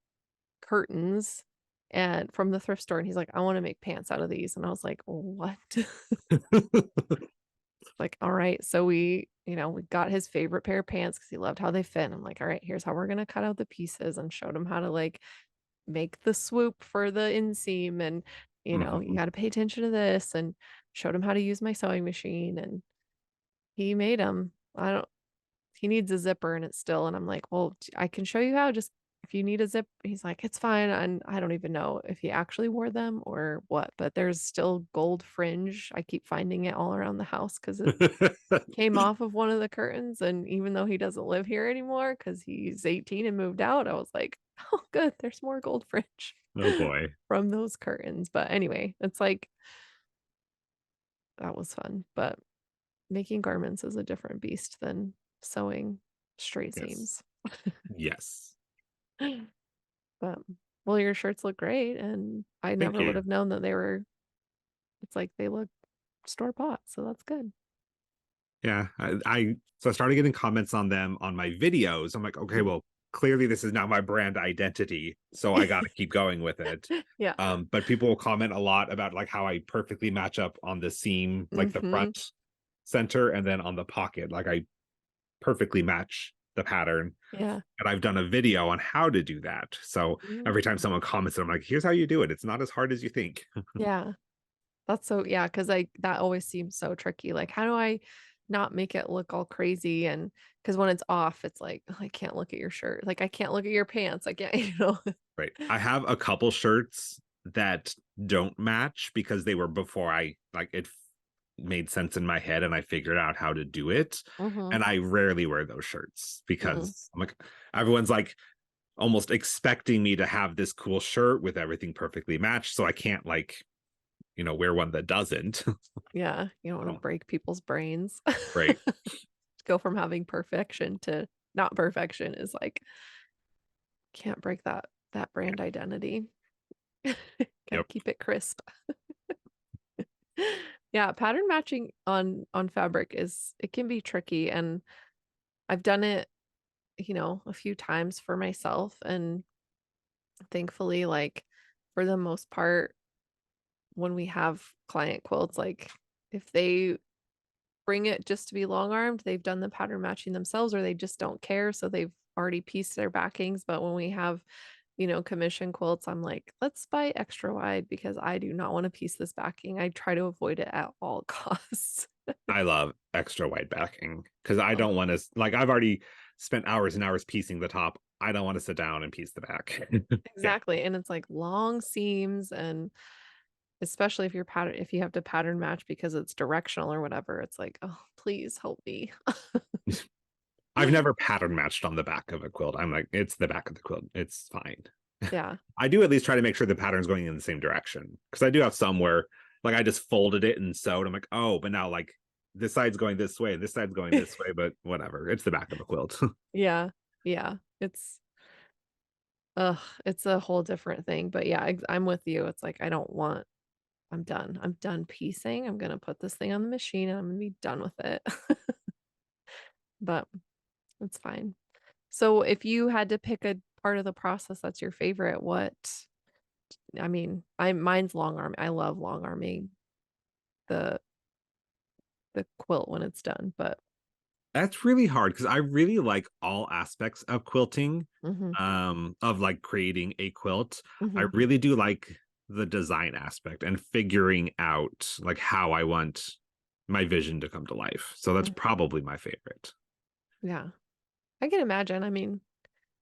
curtains and from the thrift store and he's like, I want to make pants out of these. And I was like, what? Like, all right. So we got his favorite pair of pants because he loved how they fit. And I'm like, all right, here's how we're gonna cut out the pieces and showed him how to like make the swoop for the inseam and you Mhm. got to pay attention to this and showed him how to use my sewing machine and he made them. I don't he needs a zipper and it's still and I'm like, "Well, I can show you how, just if you need a zip." He's like, "It's fine." And I don't even know if he actually wore them or what, but there's still gold fringe. I keep finding it all around the house because it came off of one of the curtains. And even though he doesn't live here anymore because he's 18 and moved out, I was like, "Oh, good. There's more gold fringe Oh boy. from those curtains." But anyway, it's like that was fun. But making garments is a different beast than sewing straight Yes. seams. Yes. But well, your shirts look great, and I Thank never would you. have known that it's like they look store bought, so that's good. Yeah. So I started getting comments on them on my videos. I'm like, okay, Mhm. well, clearly this is now my brand identity. So I gotta keep going with it. Yeah. But people will comment a lot about like how I perfectly match up on the seam, like the Mhm. front center, and then on the pocket. Like I perfectly match the pattern. Yeah. And I've done a video on how to do that. So Mm. every time someone comments, I'm like, here's how you do it. It's not as hard as you think. Yeah. That's so yeah, because that always seems so tricky, like, how do I not make it look all crazy? And because when it's off, it's like, "Oh, I can't look at your shirt." Like, "I can't look at your pants." I can't, you know? Right. I have a couple shirts that don't match because they were before I like it made sense in my head and I figured out how to do it. Mm-hmm. And I rarely wear those shirts Mm. because I'm like, everyone's like almost expecting me to have this cool shirt with everything perfectly matched. So I can't like, wear one that doesn't. Yeah, you don't want to So, break people's brains. right. Go from having perfection to not perfection is like can't break that Yeah. brand identity. Gotta Yep. keep it crisp. Yeah, pattern matching on fabric is it can be tricky and I've done it, a few times for myself and thankfully like for the most part when we have client quilts like if they bring it just to be long armed, they've done the pattern matching themselves or they just don't care so they've already pieced their backings, but when we have commission quilts, I'm like, let's buy extra wide because I do not want to piece this backing. I try to avoid it at all costs. I love extra wide backing because I Oh, don't want to, like, I've already spent hours and hours piecing the top. I don't want to sit down and piece the back. Yeah. exactly. And it's like long seams and especially if you're pattern if you have to pattern match because it's directional or whatever, it's like, oh, please help me. I've never pattern matched on the back of a quilt. I'm like, it's the back of the quilt. It's fine. Yeah. I do at least try to make sure the pattern's going in the same direction because I do have some where like I just folded it and sewed. I'm like, oh, but now like this side's going this way, this side's going this way, but whatever. It's the back of a quilt. Yeah. Yeah. It's a whole different thing. But yeah, I'm with you. It's like I don't want I'm done. I'm done piecing. I'm gonna put this thing on the machine and I'm gonna be done with it. But it's fine. So if you had to pick a part of the process that's your favorite, I mean, mine's long arm. I love long arming the the quilt when it's done, but That's really hard because I really like all aspects of quilting, mhm, of like creating a quilt. I mhm, really do like the design aspect and figuring out like how I want my vision to come to life. So that's mm, probably my favorite. yeah. I can imagine. I mean,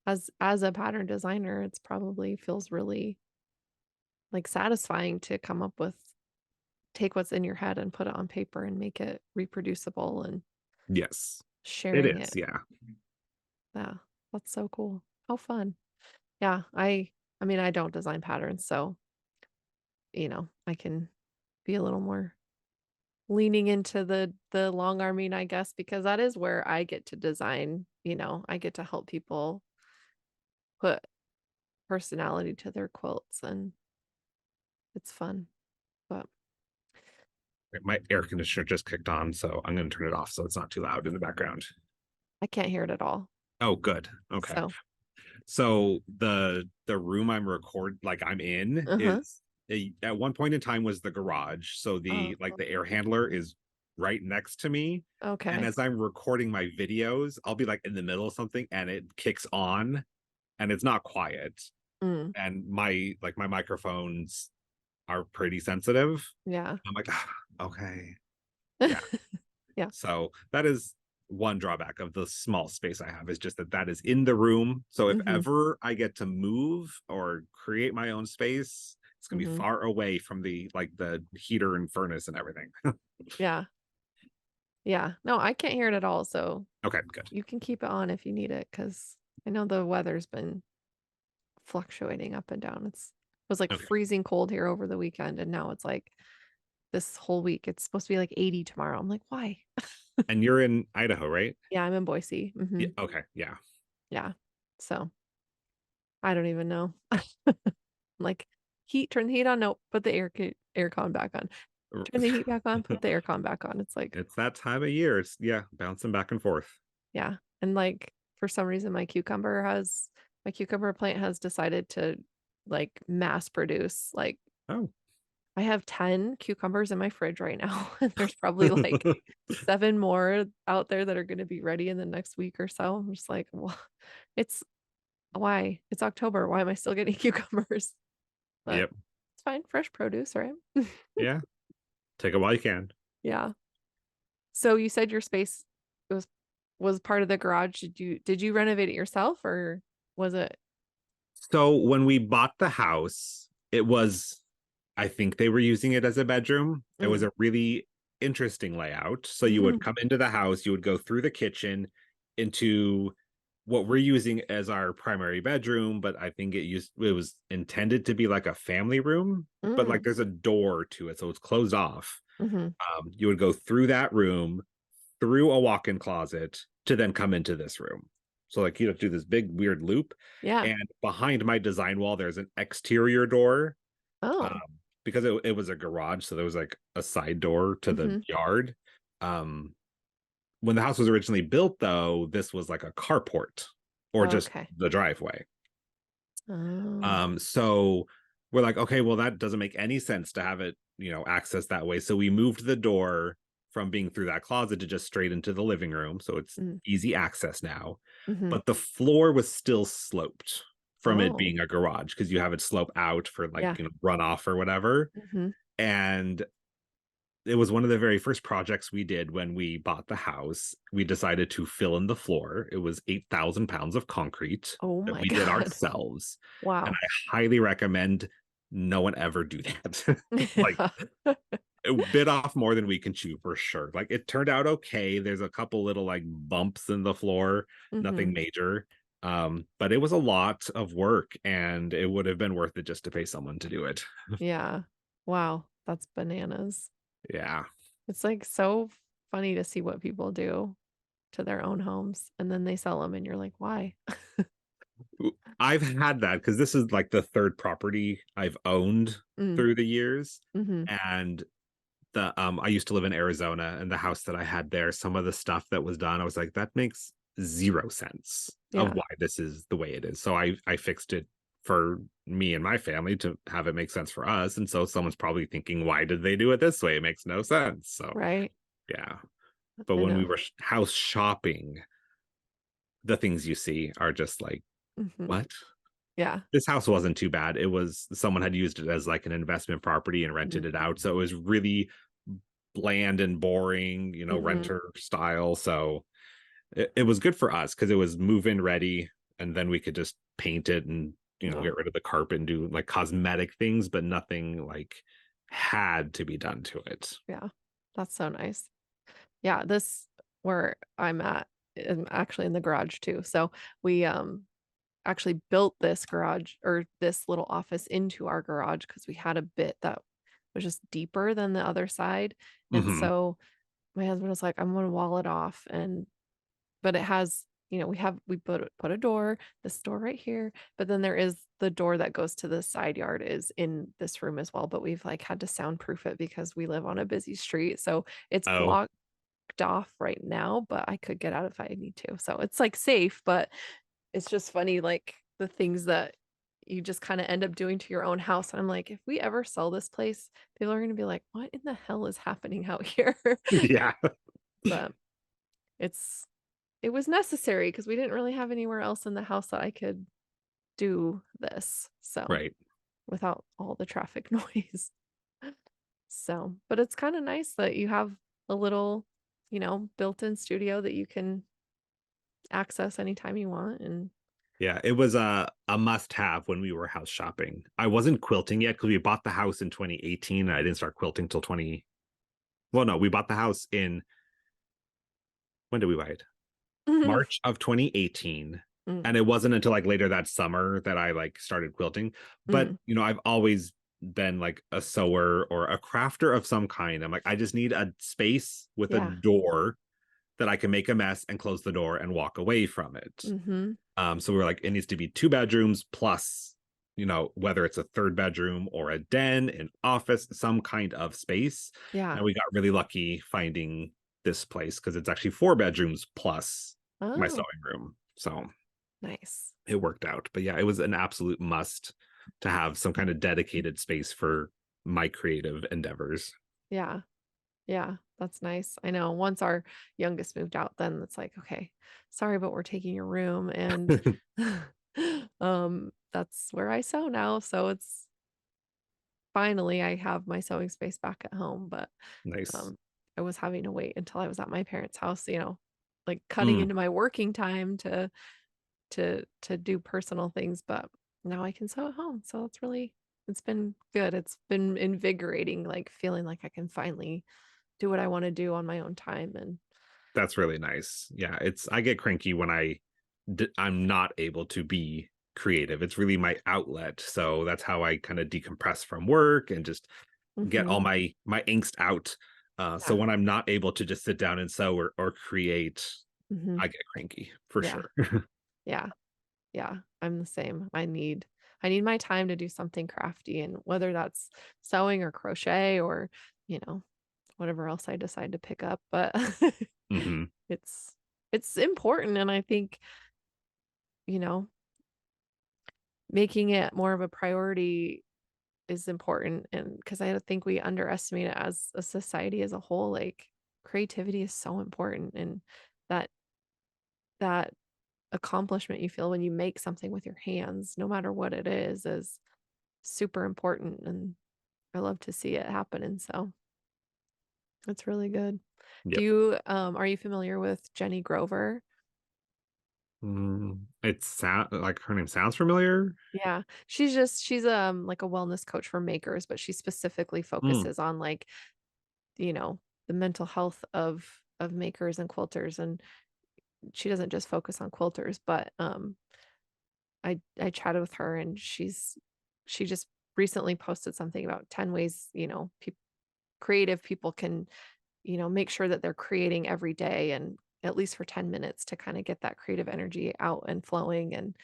as a pattern designer, it's probably feels really like satisfying to come up with take what's in your head and put it on paper and make it reproducible and Yes, it sharing is. it. Yeah. Yeah, that's so cool. How fun. Yeah, I mean, I don't design patterns, so, I can be a little more leaning into the long arming, I guess, because that is where I get to design, I get to help people put personality to their quilts and it's fun. But My air conditioner just kicked on, so I'm going to turn it off so it's not too loud in the background. I can't hear it at all. Oh, good. Okay. So, So the room I'm in uh-huh. is at one point in time was the garage. So Oh, the air handler is right next to me. And okay. as I'm recording my videos, I'll be like in the middle of something and it kicks on and it's not quiet. Mm, And my microphones are pretty sensitive. yeah. I'm like, "Ah, okay. Yeah. Yeah. So that is one drawback of the small space I have is just that is in the room. So if Mhm, ever I get to move or create my own space, it's gonna be mhm. far away from the heater and furnace and everything. Yeah. Yeah. No, I can't hear it at all, so Okay, good. you can keep it on if you need it, because I know the weather's been fluctuating up and down. It was like Okay. freezing cold here over the weekend, and now it's like this whole week, it's supposed to be like 80 tomorrow. I'm like, "Why?" And you're in Idaho, right? Yeah, I'm in Boise. Yeah. Mhm. Okay. Yeah. Yeah. So, I don't even know. Like, turn the heat on, nope, put the air con back on. Turn the heat back on, put the air con back on. It's like, It's that time of year. It's yeah, bouncing back and forth. yeah. And like for some reason my cucumber plant has decided to like mass produce. Like Oh. I have 10 cucumbers in my fridge right now and there's probably like 7 more out there that are going to be ready in the next week or so. I'm just like, well, it's why? It's October. Why am I still getting cucumbers? But Yep. it's fine. Fresh produce, right? Yeah. Take it while you can. Yeah. So you said your space was was part of the garage. Did you renovate it yourself or was it? So when we bought the house, I think they were using it as a bedroom. It was Mm, a really interesting layout. So you would Mhm. come into the house, you would go through the kitchen into what we're using as our primary bedroom, but I think it was intended to be like a family room, but like Mm. there's a door to it, so it's closed off. Mhm. You would go through that room, through a walk-in closet to then come into this room. So like you have to do this big weird loop. Yeah. And behind my design wall, there's an exterior door. Um, Oh. because it was a garage, so there was like a side door to the Mhm. yard. Um, when the house was originally built, though, this was like a carport or just Okay. the driveway. Oh. So we're like, okay, well, that doesn't make any sense to have it, access that way. So we moved the door from being through that closet to just straight into the living room. So it's Mm. easy access now. Mhm. But the floor was still sloped from it Oh. being a garage because you have it slope out for like, Yeah. runoff or whatever. Mhm. And it was one of the very first projects we did when we bought the house. We decided to fill in the floor. It was 8,000 pounds of concrete Oh that my we did god. ourselves. And Wow. I highly recommend no one ever do that. Like, Yeah. it bit off more than we can chew for sure. Like, it turned out okay. There's a couple little like bumps in the floor, Mhm. nothing major. But it was a lot of work and it would have been worth it just to pay someone to do it. Yeah. Wow. That's bananas. Yeah. It's like so funny to see what people do to their own homes and then they sell them and you're like, "Why?" I've had that because this is like the third property I've owned Mm. through the years. Mhm. And I used to live in Arizona, and the house that I had there, some of the stuff that was done, I was like, that makes zero sense of Yeah. why this is the way it is. So I fixed it for me and my family to have it make sense for us. And so someone's probably thinking, why did they do it this way? It makes no sense. So Right? yeah. But I when we know. were house shopping, the things you see are just like, Mhm. what? Yeah. This house wasn't too bad. It was someone had used it as like an investment property and rented Mhm. it out. So it was really bland and boring, Mhm. renter style. So it was good for us because it was move-in ready, and then we could just paint it and Oh, get rid of the carpet and do like cosmetic things, but nothing like had to be done to it. yeah. That's so nice. Yeah, this where I'm at is actually in the garage too. So we actually built this garage or this little office into our garage because we had a bit that was just deeper than the other side. And Hmm. so my husband was like, I'm gonna wall it off but it has, we put a door, this door right here, but then there is the door that goes to the side yard is in this room as well. But we've like had to soundproof it because we live on a busy street. So it's Oh, blocked off right now, but I could get out if I need to. So it's like safe, but it's just funny, like the things that you just kind of end up doing to your own house. And I'm like, if we ever sell this place, people are going to be like, what in the hell is happening out here? yeah, But it's, it was necessary because we didn't really have anywhere else in the house that I could do this. So right. without all the traffic noise. So, but it's kind of nice that you have a little, built-in studio that you can access anytime you want and Yeah, it was a must-have when we were house shopping. I wasn't quilting yet because we bought the house in 2018 and I didn't start quilting till 20. Well, no, we bought the house in, when did we buy it? March of 2018. Mm, And it wasn't until like later that summer that I like started quilting. But, mm, I've always been like a sewer or a crafter of some kind. I'm like, I just need a space with a yeah. door that I can make a mess and close the door and walk away from it. Mhm. So we were like, it needs to be 2 bedrooms plus, whether it's a third bedroom or a den, an office, some kind of space. Yeah. And we got really lucky finding this place because it's actually 4 bedrooms plus my Oh, sewing room. So nice. it worked out. But yeah, it was an absolute must to have some kind of dedicated space for my creative endeavors. Yeah. Yeah, that's nice. I know once our youngest moved out, then it's like, okay, sorry, but we're taking your room and that's where I sew now. So it's finally I have my sewing space back at home, but Nice. um I was having to wait until I was at my parents' house, like cutting Mm, into my working time to do personal things, but now I can sew at home. So it's been good. It's been invigorating, like feeling like I can finally do what I want to do on my own time. And That's really nice. Yeah, it's I get cranky when I'm not able to be creative. It's really my outlet. So that's how I kind of decompress from work and just get all mhm, my angst out. So yeah, when I'm not able to just sit down and sew or create, mhm, I get cranky for yeah, sure. yeah, yeah. I'm the same. I need my time to do something crafty, and whether that's sewing or crochet or, you know, whatever else I decide to pick up. But Hmm. it's it's important, and I think, you know, making it more of a priority is important, and because I think we underestimate it as a society as a whole. Like, creativity is so important, and that that accomplishment you feel when you make something with your hands, no matter what it is super important, and I love to see it happen, and so it's really good. Yep. Are you familiar with Jenny Grover? It sound like her name sounds familiar. Yeah, she's like a wellness coach for makers, but she specifically Mm, focuses on, like, you know, the mental health of makers and quilters, and she doesn't just focus on quilters, but I chatted with her, and she just recently posted something about 10 ways, creative people can, make sure that they're creating every day, and at least for 10 minutes to kind of get that creative energy out and flowing. And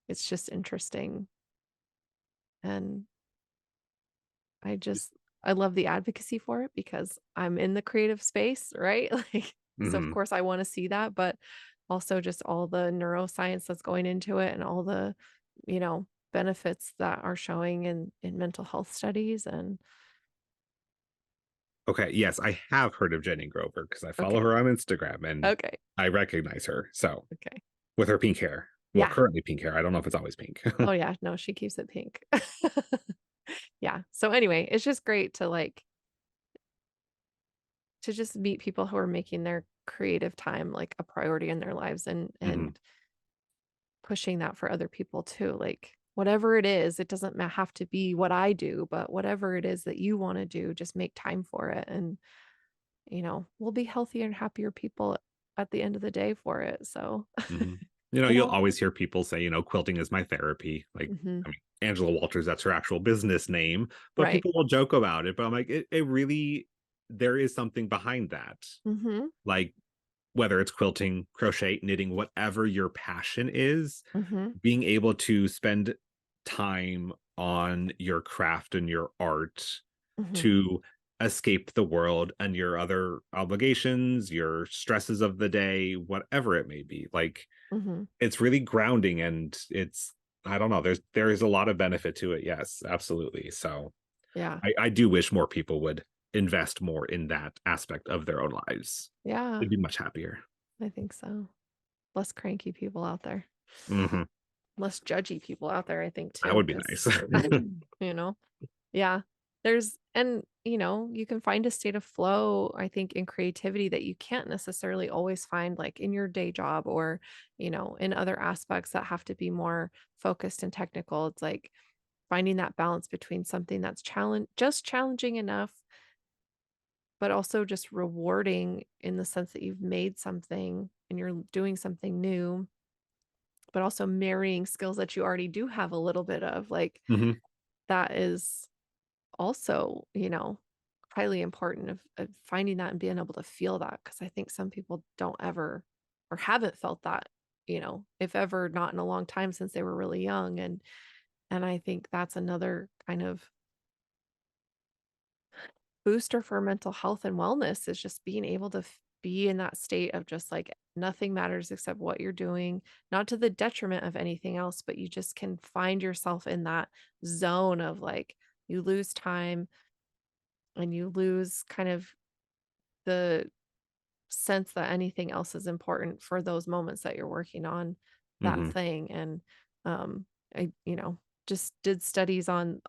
it's just interesting. And I love the advocacy for it because I'm in the creative space, right? Like, so of mhm. course I want to see that, but also just all the neuroscience that's going into it, and all the, benefits that are showing in mental health studies. And Okay, yes, I have heard of Jenny Grover because I follow okay. her on Instagram and Okay. I recognize her. So Okay. with her pink hair. Well, Yeah. currently pink hair. I don't know if it's always pink. Oh yeah, no, she keeps it pink. Yeah. So anyway, it's just great to, like, to just meet people who are making their creative time like a priority in their lives, Mhm, and pushing that for other people too. Like, whatever it is, it doesn't have to be what I do, but whatever it is that you want to do, just make time for it, and we'll be healthier and happier people at the end of the day for it. So, mhm. you You'll know. always hear people say, quilting is my therapy. Like, Mhm. I mean, Angela Walters, that's her actual business name, but Right. people will joke about it. But I'm like, it really, there is something behind that. Mhm. Like, whether it's quilting, crochet, knitting, whatever your passion is, Mhm. being able to spend time on your craft and your art Mhm. to escape the world and your other obligations, your stresses of the day, whatever it may be. Like, Mhm. it's really grounding and it's I don't know, there is a lot of benefit to it. Yes, absolutely. So Yeah. I do wish more people would invest more in that aspect of their own lives. Yeah. They'd be much happier. I think so. Less cranky people out there. Mhm. Less judgy people out there, I think, That too, would be nice. 'cause you know? Yeah. You can find a state of flow, I think, in creativity that you can't necessarily always find, like, in your day job, or, in other aspects that have to be more focused and technical. It's like finding that balance between something that's challenging enough, but also just rewarding in the sense that you've made something and you're doing something new, but also marrying skills that you already do have a little bit of. Like, Mhm, that is also, highly important of finding that and being able to feel that, because I think some people don't ever, or haven't felt that, if ever, not in a long time, since they were really young. And I think that's another kind of booster for mental health and wellness, is just being able to be in that state of just, like, nothing matters except what you're doing, not to the detriment of anything else, but you just can find yourself in that zone of, like, you lose time, and you lose kind of the sense that anything else is important for those moments that you're working on that mhm. thing. And I, just did studies on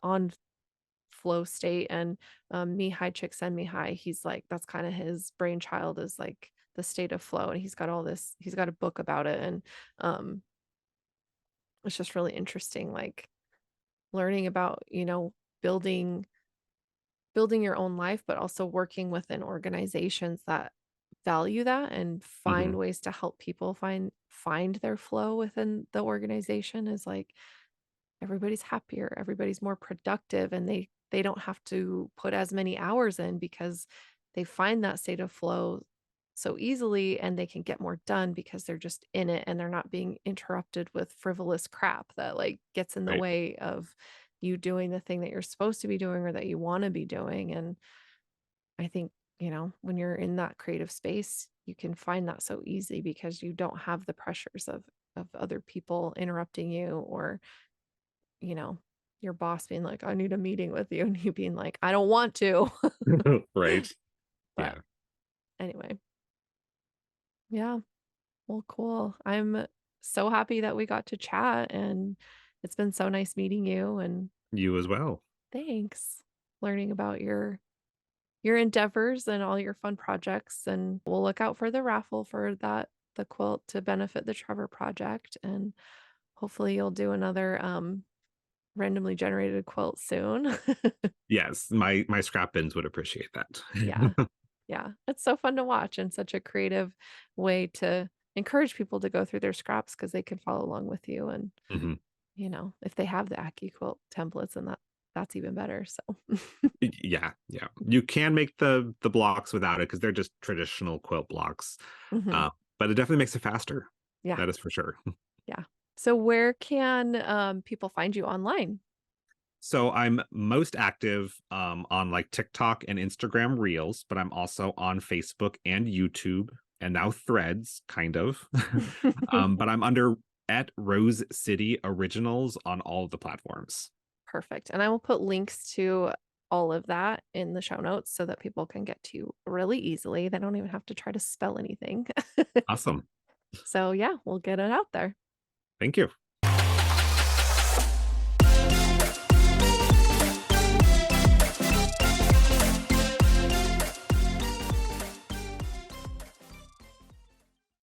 flow state, and Mihai Csikszentmihalyi, he's like, that's kind of his brainchild, is like the state of flow, and he's got a book about it. And um it's just really interesting, like, learning about, building building your own life, but also working within organizations that value that and Mhm. find ways to help people find their flow within the organization is like everybody's happier, everybody's more productive, and they don't have to put as many hours in because they find that state of flow so easily and they can get more done because they're just in it and they're not being interrupted with frivolous crap that like gets in the Right. way of you doing the thing that you're supposed to be doing or that you want to be doing. And I think, when you're in that creative space, you can find that so easy because you don't have the pressures of other people interrupting you or you know, your boss being like, "I need a meeting with you," and you being like, "I don't want to." Right. But Yeah. anyway, yeah. Well, cool. I'm so happy that we got to chat, and it's been so nice meeting you, and You as well. thanks. Learning about your endeavors and all your fun projects, and we'll look out for the raffle for the quilt to benefit the Trevor Project, and hopefully you'll do another, randomly generated quilt soon. Yes, my scrap bins would appreciate Yeah. that. Yeah, it's so fun to watch and such a creative way to encourage people to go through their scraps because they can follow along with you and, Mhm. if they have the Aki quilt templates and that's even better, so Yeah, yeah. You can make the blocks without it because 'cause they're just traditional quilt blocks, Mhm. but it definitely makes it faster. Yeah, That is for sure. yeah. So where can, people find you online? So I'm most active, on, like, TikTok and Instagram Reels, but I'm also on Facebook and YouTube, and now Threads, kind of. But I'm under at Rose City Originals on all of the platforms. Perfect, and I will put links to all of that in the show notes so that people can get to you really easily. They don't even have to try to spell anything. Awesome. So, yeah, we'll get it out there. Thank you.